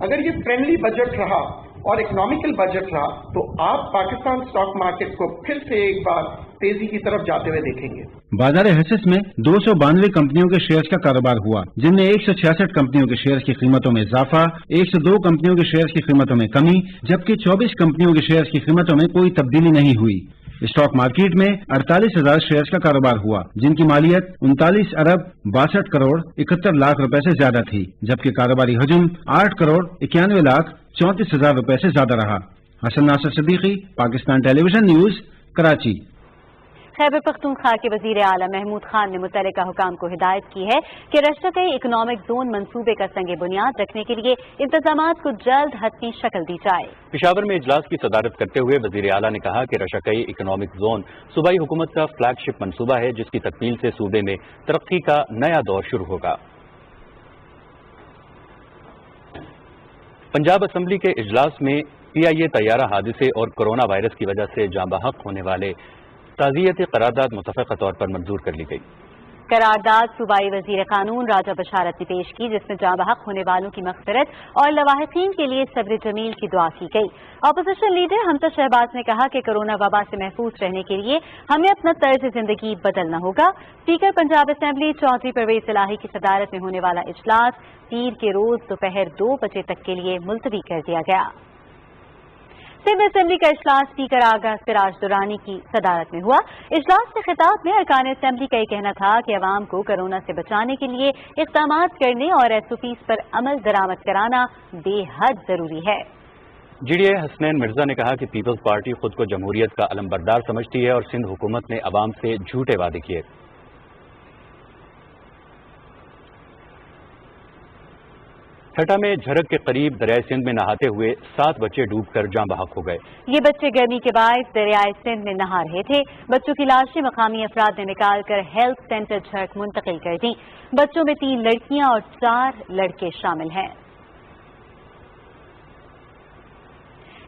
अगर ये फ्रेंडली बजट रहा और इकोनॉमिकल बजट रहा तो आप पाकिस्तान स्टॉक मार्केट को फिर से एक बार तेजी की तरफ जाते हुए देखेंगे। बाजार हैसिस में 292 कंपनियों के शेयर्स का कारोबार हुआ, जिनमें 166 कंपनियों के शेयर्स की कीमतों में इजाफा, 102 कंपनियों के शेयर्स की कीमतों में कमी, जबकि 24 कंपनियों के शेयर्स की कीमतों में कोई तब्दीली नहीं हुई। स्टॉक मार्केट में 48,000 शेयर्स का कारोबार हुआ, जिनकी मालियत 39 अरब 62 करोड़ 71 लाख रुपए से ज्यादा थी, जबकि कारोबारी हजम 8 करोड़ 91 लाख 34 हजार रुपए से ज्यादा रहा। Hasan Nasir Siddiqui, Pakistan television news, Karachi. खैबर पख्तूनख्वा के वजीर आला महमूद खान ने मुतल्लिका हुकाम को हिदायत की है कि रश्तकई इकनॉमिक जोन मंसूबे का संगे बुनियाद रखने के लिए इंतजामात को जल्द हतमी शक्ल दी जाए। पेशावर में इजलास की सदारत करते हुए वजीर आला ने कहा कि रश्तकई इकनॉमिक जोन सूबाई हुकूमत का फ्लैगशिप मंसूबा है, जिसकी तकमील से सूबे में तरक्की का नया दौर शुरू होगा। पंजाब असम्बली के इजलास में PIA तैयारा हादसे और कोरोना वायरस की वजह से जाँ बहक होने वाले ताज़ियत करारदाद मुतफ़क़ा तौर पर मंजूर कर ली गई। करारदाद सूबाई वजीर कानून राजा बशारत ने पेश की, जिसमें जाँ बहक होने वालों की मग़फ़िरत और लवाहिकीन के लिए सब्र जमील की दुआ की गई। अपोजिशन लीडर हमजा शहबाज ने कहा कि कोरोना वबा से महफूज रहने के लिए हमें अपना तर्ज जिंदगी बदलना होगा। स्पीकर पंजाब असम्बली चौधरी परवेज इलाही की सदारत में होने वाला इजलास पीर के रोज दोपहर 2 बजे तक के लिए मुलतवी कर दिया गया। सिंध असेंबली का इजलास स्पीकर आगा सिराज दुरानी की सदारत में हुआ। इजलास के खिताब में अरकान असेंबली का ये कहना था कि अवाम को कोरोना से बचाने के लिए इक़दाम करने और SOPs पर अमल दरामद कराना बेहद जरूरी है। GDA हसनैन मिर्जा ने कहा कि पीपल्स पार्टी खुद को जमहूरियत का अलमबरदार समझती है और सिंध हुकूमत ने अवाम से झूठे वादे किए। ठटा में झरक के करीब दरियाए सिंध में नहाते हुए 7 बच्चे डूबकर जाँ बहक हो गए। ये बच्चे गर्मी के बायस दरियाए सिंध में नहा रहे थे। बच्चों की लाशें मकामी अफराद ने निकालकर हेल्थ सेंटर झरक मुंतकिल कर दी। बच्चों में 3 लड़कियां और 4 लड़के शामिल हैं।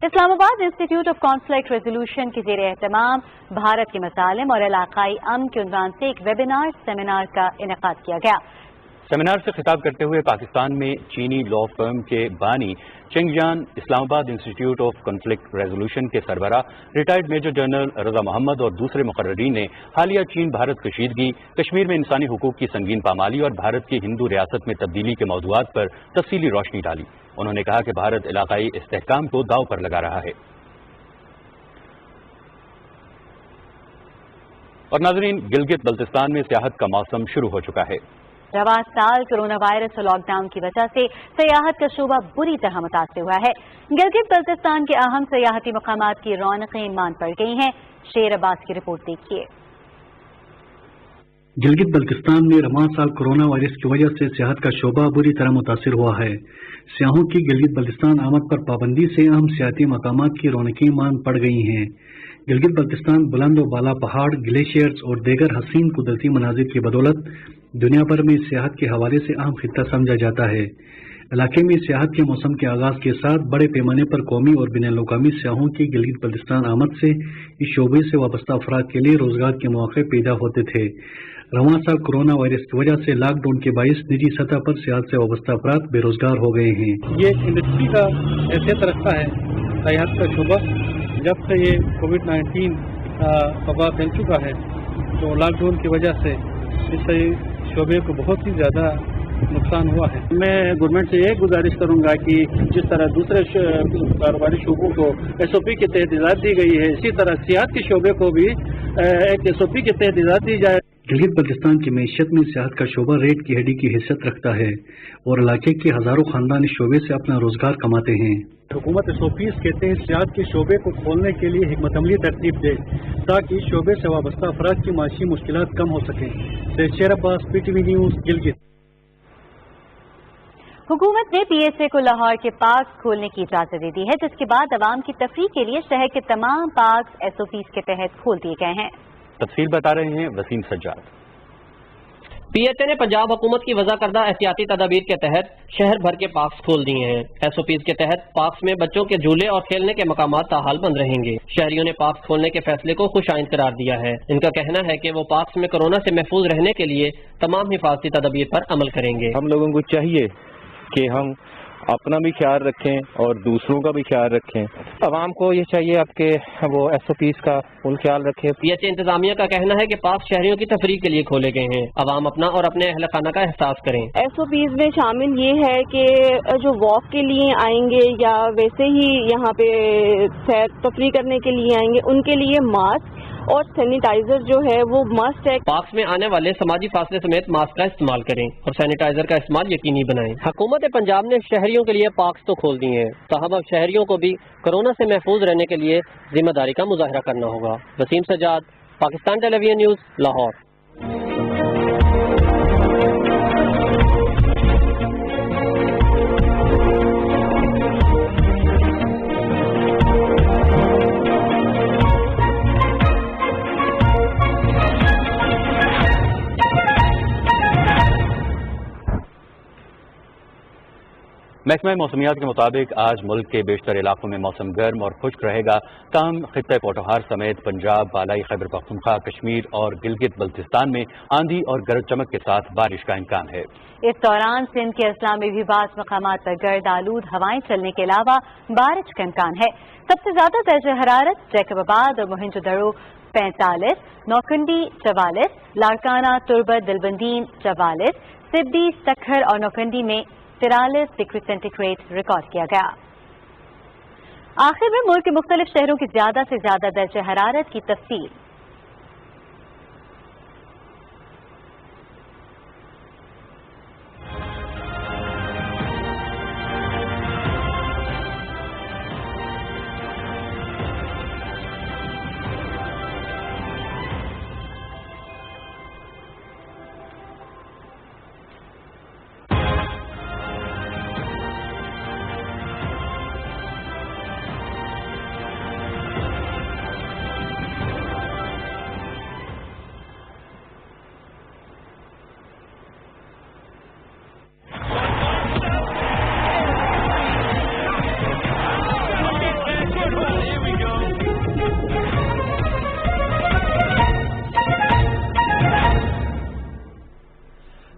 Islamabad institute of conflict resolution के ज़ेरे एहतमाम भारत के मसालिम और इलाकाई अमन के उन्वान से एक वेबिनार सेमिनार का इनेकाद किया गया। सेमिनार से खिताब करते हुए पाकिस्तान में चीनी लॉ फर्म के बानी चेंगजान Islamabad institute of conflict resolution के सरबराह retired major general Raza Mohammad और दूसरे मुकर्ररीन ने हालिया चीन भारत कशीदगी, कश्मीर में इंसानी हुकूक की संगीन पामाली और भारत की हिंदू रियासत में तब्दीली के मौजूआत पर तफसीली रोशनी डाली। उन्होंने कहा कि भारत इलाकाई इस्तेहकाम को दाव पर लगा रहा है। और नाजरीन, गिलगित बल्तिस्तान में सियाहत का मौसम शुरू हो चुका है। रवा साल कोरोना वायरस और लॉकडाउन की वजह से सियाहत का शोबा बुरी तरह मुतासर हुआ है। गिलगित बल्तिस्तान के अहम सियाहती मकामात की रौनकें मान पड़ गई हैं। शेर अब्बास की रिपोर्ट देखिए। गिलगित बल्तिस्तान में रवां साल कोरोना वायरस की वजह से सियाहत का शोबा बुरी तरह मुतासर हुआ है। सियाहों की गिलगित बल्तिस्तान आमद पर पाबंदी से अहम सियाहती मकामात की रौनकें मान पड़ गई हैं। गिलगित बल्तिस्तान बुलंद और बाला पहाड़, ग्लेशियर्स और दीगर हसीन कुदरती मनाजिर की बदौलत दुनिया भर में सियाहत के हवाले से अहम खित्ता समझा जाता है। इलाके में सियाहत के मौसम के आगाज के साथ बड़े पैमाने पर कौमी और बिन-अल-अक़वामी सियाहों की गिलगित बल्तिस्तान आमद से इस शोबे से वाबस्ता अफराद के लिए रोजगार के मौके पैदा होते थे। रवां साल कोरोना वायरस की वजह से लॉकडाउन के बायस निजी सतह पर सियाहत से वाबस्ता अफराद बेरोजगार हो गए हैं। ये इंडस्ट्री का हैसियत रखता है सियाहत का शोबा। जब से ये कोविड-19 वबा फैल चुका है तो लॉकडाउन की वजह से इससे शोबे को बहुत ही ज़्यादा नुकसान हुआ है। मैं गवर्नमेंट से ये गुजारिश करूंगा कि जिस तरह दूसरे कारोबारी शोबों को SOP के तहत इजाज़त दी गई है, इसी तरह सियाहत के शोबे को भी एक SOP के तहत इजाज़त दी जाए। गिलगित बल्तिस्तान की मैशियत में सियाहत का शोबा रेत की हड्डी की हैसियत रखता है और इलाके के हजारों खानदान इस शोबे से अपना रोजगार कमाते हैं। हुकूमत SOPs के तहत सियाहत के शोबे को खोलने के लिए हिकमत अमली तरतीब दे ताकि इस शोबे से वाबस्ता अफराद की माशी मुश्किलात कम हो सकें। शेर अब्बास, PTV न्यूज़, गिलगित। हुकूमत ने PSA को लाहौर के पार्क खोलने की इजाजत दे दी है, जिसके बाद अवाम की तफरीह के लिए शहर के तमाम पार्क SOPs के तहत खोल दिए गए हैं। तफसील बता रहे हैं वसीम सज्जाद। PHA نے پنجاب حکومت کی وضع کردہ احتیاطی تدابیر کے تحت شہر بھر کے پارکس کھول دیے ہیں۔ SOPs کے تحت پارکس میں بچوں کے جھولے اور کھیلنے کے مقامات تاحال بند رہیں گے۔ شہریوں نے پارکس کھولنے کے فیصلے کو خوش آئند قرار دیا ہے۔ ان کا کہنا ہے کہ وہ پارکس میں کورونا سے محفوظ رہنے کے لیے تمام حفاظتی تدابیر پر عمل کریں گے۔ ہم لوگوں کو چاہیے کہ ہم اپنا بھی خیال رکھیں اور دوسروں کا بھی خیال رکھیں۔ عوام کو یہ چاہیے آپ کے وہ SOPs کا فل خیال رکھیں۔ PHA انتظامیہ کا کہنا ہے کہ پارک شہریوں کی تفریح کے لیے کھولے گئے ہیں۔ عوام اپنا اور اپنے اہل خانہ کا احساس کریں۔ SOPs میں شامل یہ ہے کہ جو واک کے لیے آئیں گے یا ویسے ہی یہاں پہ سیر تفریح کرنے کے لیے آئیں گے، ان کے لیے ماسک اور سینیٹائزر جو ہے وہ مسٹ ہے۔ پارکس میں آنے والے سماجی فاصلے سمیت ماسک کا استعمال کریں اور سینیٹائزر کا استعمال یقینی بنائیں۔ حکومت پنجاب نے شہریوں کے لیے پارکس تو کھول دیے ہیں، تاہم اب شہریوں کو بھی کورونا سے محفوظ رہنے کے لیے ذمہ داری کا مظاہرہ کرنا ہوگا۔ وسیم سجاد، پاکستان ٹیلی ویژن نیوز، لاہور۔ محکمہ موسمیات کے مطابق آج ملک کے بیشتر علاقوں میں موسم گرم اور خشک رہے گا، تاہم خطہ پوٹوہار سمیت پنجاب، بالائی خیبر پختونخوا، کشمیر اور گلگت بلتستان میں آندھی اور گرج چمک کے ساتھ بارش کا امکان ہے۔ اس دوران سندھ کے اضلاع میں بھی بعض مقامات پر گرد آلود ہوائیں چلنے کے علاوہ بارش کا امکان ہے۔ سب سے زیادہ درجہ حرارت جیکب آباد اور موہنجو دڑو 45، نوکنڈی 44، لاڑکانہ، تربت، دلبندین 44، سدی، سکھر اور نوکنڈی میں 43 ڈگری سینٹی گریڈ ریکارڈ کیا گیا۔ آخر میں ملک کے مختلف شہروں کی زیادہ سے زیادہ درجہ حرارت کی تفصیل۔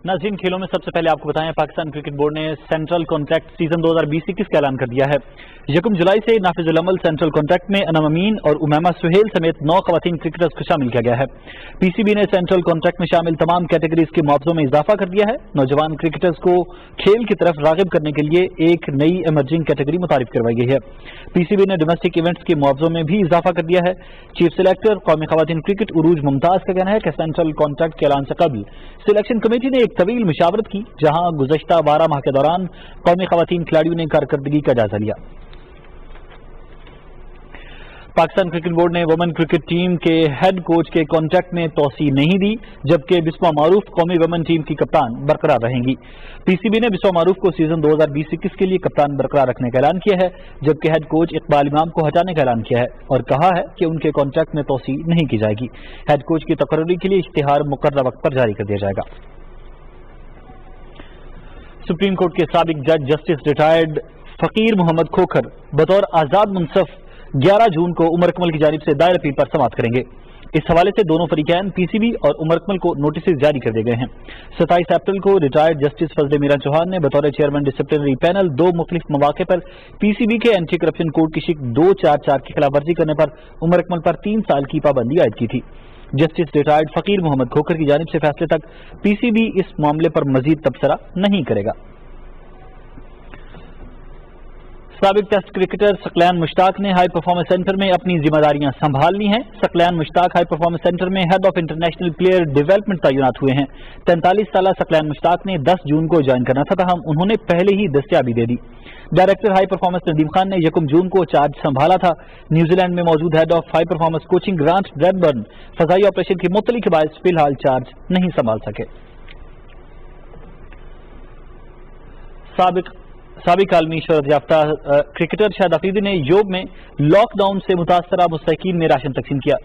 ناظرین، کھیلوں میں سب سے پہلے آپ کو بتائیں پاکستان کرکٹ بورڈ نے سینٹرل کانٹریکٹ سیزن 2020-21 کا اعلان کر دیا ہے۔ 1 جولائی سے نافذ العمل سینٹرل کانٹریکٹ میں انعم امین اور امیمہ سہیل سمیت 9 خواتین کرکٹرز کو شامل کیا گیا ہے۔ PCB نے سینٹرل کانٹریکٹ میں شامل تمام کیٹیگریز کے معاوضوں میں اضافہ کر دیا ہے۔ نوجوان کرکٹرز کو کھیل کی طرف راغب کرنے کے لیے ایک نئی ایمرجنگ کیٹیگری متعارف کروائی گئی ہے۔ PCB نے ڈومیسٹک ایونٹس کے معاوضوں میں بھی اضافہ کر دیا ہے۔ چیف سلیکٹر قومی خواتین کرکٹ عروج ممتاز کا کہنا ہے کہ سینٹرل کانٹریکٹ کے اعلان سے قبل سلیکشن کمیٹی نے ایک طویل مشاورت کی، جہاں گزشتہ 12 ماہ کے دوران قومی خواتین کھلاڑیوں نے کارکردگی کا جائزہ لیا۔ پاکستان کرکٹ بورڈ نے وومن کرکٹ ٹیم کے ہیڈ کوچ کے کانٹریکٹ میں توسیع نہیں دی، جبکہ بسمہ معروف قومی وومن ٹیم کی کپتان برقرار رہیں گی۔ PCB نے بسمہ معروف کو سیزن 2020-21 کے لیے کپتان برقرار رکھنے کا اعلان کیا ہے، جبکہ ہیڈ کوچ اقبال امام کو ہٹانے کا اعلان کیا ہے اور کہا ہے کہ ان کے کانٹریکٹ میں توسیع نہیں کی جائے گی۔ ہیڈ کوچ کی تقرری کے لیے اشتہار مقررہ وقت پر جاری کر دیا جائے گا۔ سپریم کورٹ کے سابق جج جسٹس ریٹائرڈ فقیر محمد کھوکھر بطور آزاد منصف 11 جون کو عمر اکمل کی جانب سے دائر اپیل پر سماعت کریں گے۔ اس حوالے سے دونوں فریقین PCB اور عمر اکمل کو نوٹسز جاری کر دیے گئے ہیں۔ 27 اپریل کو ریٹائرڈ جسٹس فضل میران چوہان نے بطور چیئرمین ڈسپلنری پینل 2 مختلف مواقع پر PCB کے اینٹی کرپشن کوڈ کی شق 244 کی خلاف ورزی کرنے پر عمر اکمل پر 3 سال کی پابندی عائد کی تھی۔ جسٹس ریٹائرڈ فقیر محمد کھوکھر کی جانب سے فیصلے تک PCB اس معاملے پر مزید تبصرہ نہیں کرے گا۔ سابق ٹیسٹ کرکٹر ثقلین مشتاق نے ہائی پرفارمنس سینٹر میں اپنی ذمہ داریاں سنبھال لی ہیں۔ Saqlain Mushtaq high performance centre میں head of international player development تعینات ہوئے ہیں۔ 43 سالہ ثقلین مشتاق نے 10 جون کو جوائن کرنا تھا، تاہم انہوں نے پہلے ہی دستیابی دے دی۔ Director high performance Nadeem Khan نے 1 جون کو چارج سنبھالا تھا۔ نیوزی لینڈ میں موجود head of high performance coaching Grant Bradburn فضائی آپریشن کی معطلی کے باعث فی الحال چارج نہیں سنبھال سکے۔ साबिक आलमी शोहरत याफ्ता क्रिकेटर शाहिद अफरीदी ने योब में लॉकडाउन से मुतासरा मुस्तहीकीन में राशन तकसीम किया।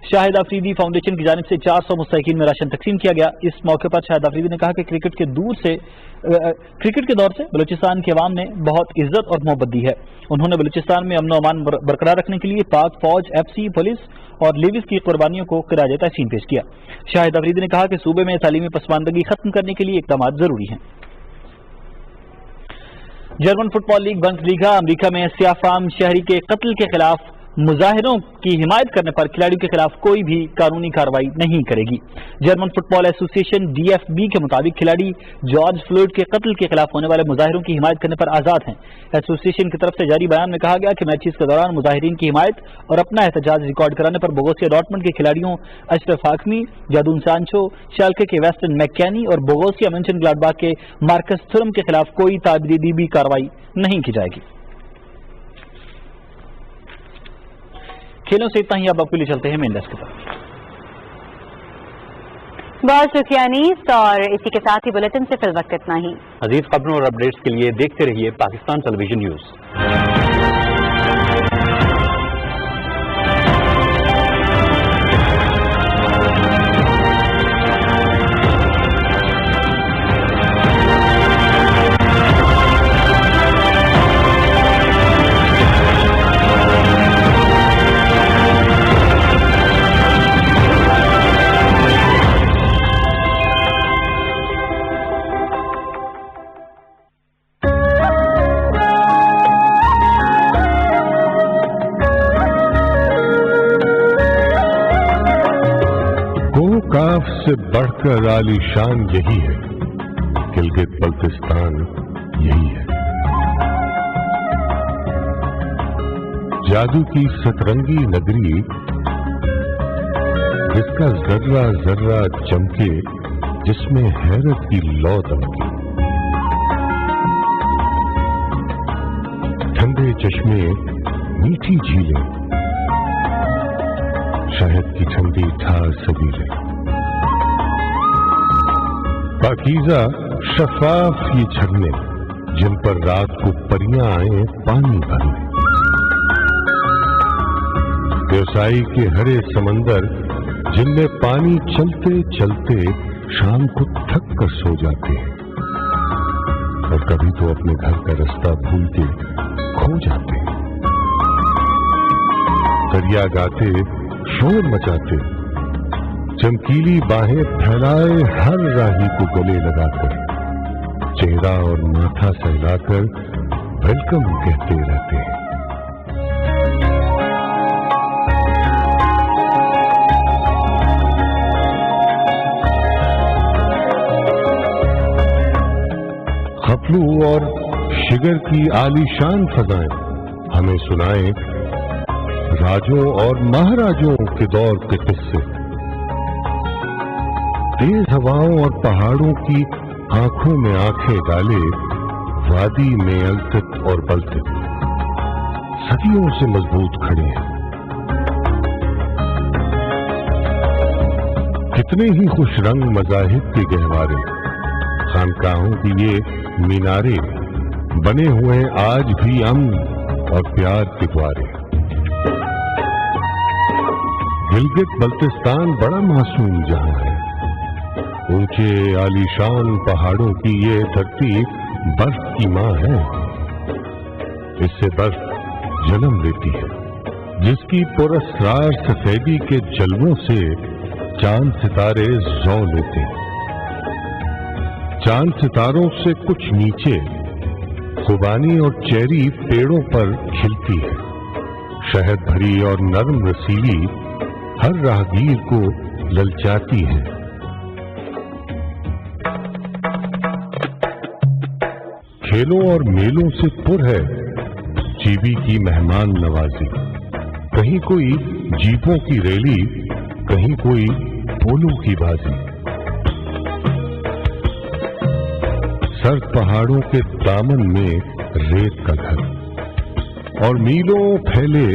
शाहिद अफरीदी फाउंडेशन की जानिब से 400 मुस्तहीकीन में राशन तकसीम किया गया। इस मौके पर शाहिद अफरीदी ने कहा कि क्रिकेट के दौर से बलूचिस्तान के अवाम ने बहुत इज्जत और मोहब्बत दी है। उन्होंने बलूचिस्तान में अमन अमान बरकरार रखने के लिए पाक फौज, FC, पुलिस और लेविस की कुर्बानियों को खिराज तहसीन पेश किया। शाहिद अफरीदी ने कहा कि सूबे में तालीमी पसमानदगी खत्म करने के लिए इक़दाम जरूरी हैं। German football league Bundesliga America में सियाफाम शहरी के कत्ल के खिलाफ मुजाहिरों की हिमायत करने पर खिलाड़ियों के खिलाफ कोई भी कानूनी कार्रवाई नहीं करेगी। जर्मन फुटबॉल एसोसिएशन DFB के मुताबिक खिलाड़ी जॉर्ज फ्लॉयड के कत्ल के खिलाफ होने वाले मुजाहिरों की हिमायत करने पर आजाद हैं। एसोसिएशन की तरफ से जारी बयान में कहा गया कि मैचेस के दौरान मुजाहिरीन की हिमायत और अपना एहतजाज रिकॉर्ड कराने पर बोगोसिया डॉर्टमंड के खिलाड़ियों अशरफ हाकमी, जादून सांचो, शाल्के के वेस्टन मैकैनी और बोगोसिया मेंशनग्लाडबाख के मार्कस थुरम के खिलाफ कोई ताबदीदी कार्रवाई नहीं की जाएगी। खेलों से इतना ही, अब आपके लिए चलते हैं मेन डेस्क पर। बहुत शुक्रिया अनीस, और इसी के साथ ही बुलेटिन से फिल वक्त इतना ही। अजीज खबरों और अपडेट्स के लिए देखते रहिए पाकिस्तान टेलीविजन न्यूज। काफ से बढ़कर आलीशान यही है, गिलगित बल्तिस्तान यही है। जादू की सतरंगी नगरी जिसका जर्रा जर्रा चमके, जिसमें हैरत की लौ दमके। ठंडे चश्मे, मीठी झीलें, शहद की ठंडी ठार सबीलें, पाकीज़ा शफाफ ये झरने जिन पर रात को परियां आए पानी भरने। व्यवसायी के हरे समंदर जिनमें पानी चलते चलते शाम को थक कर सो जाते हैं और कभी तो अपने घर का रास्ता भूल के खो जाते हैं। दरिया गाते, शोर मचाते, चमकीली बाहें फैलाए हर राही को गले लगाकर, चेहरा और माथा सहलाकर वेलकम कहते रहते हैं। खपलू और शिगर की आलीशान फजाएं हमें सुनाएं राजों और महाराजों के दौर के किस्से। तेज हवाओं और पहाड़ों की आंखों में आंखें डाले, वादी में अलतित और बलतित सदियों से मजबूत खड़े हैं। कितने ही खुश रंग मजाहिब के गहवारे, खानकाहों की ये मीनारे बने हुए आज भी अमन और प्यार के द्वारे। गिलगित बल्तिस्तान बड़ा मासूम जहां है। ऊंचे आलीशान पहाड़ों की ये धरती बर्फ की मां है। इससे बर्फ जन्म लेती है, जिसकी पुरस्कार सफेदी के जलवों से चांद सितारे जौ लेते हैं। चांद सितारों से कुछ नीचे खुबानी और चेरी पेड़ों पर खिलती है। शहद भरी और नरम रसीली हर राहगीर को ललचाती है। खेलों और मेलों से पुर है जीबी की मेहमान नवाजी। कहीं कोई जीपों की रैली, कहीं कोई पोलों की बाजी। सर्द पहाड़ों के दामन में रेत का घर और मीलों फैले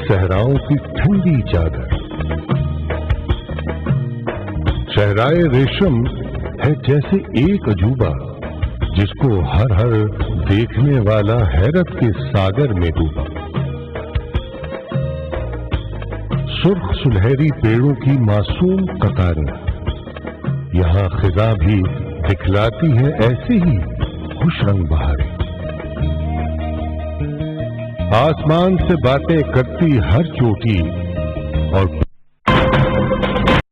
सहराओं की ठंडी चादर। शहराए रेशम है जैसे एक अजूबा जिसको हर हर देखने वाला हैरत के सागर में डूबा। सुर्ख सुनहरी पेड़ों की मासूम कतारें यहां खिजा भी दिखलाती है ऐसे ही खुश रंग बहारें। आसमान से बातें करती हर चोटी और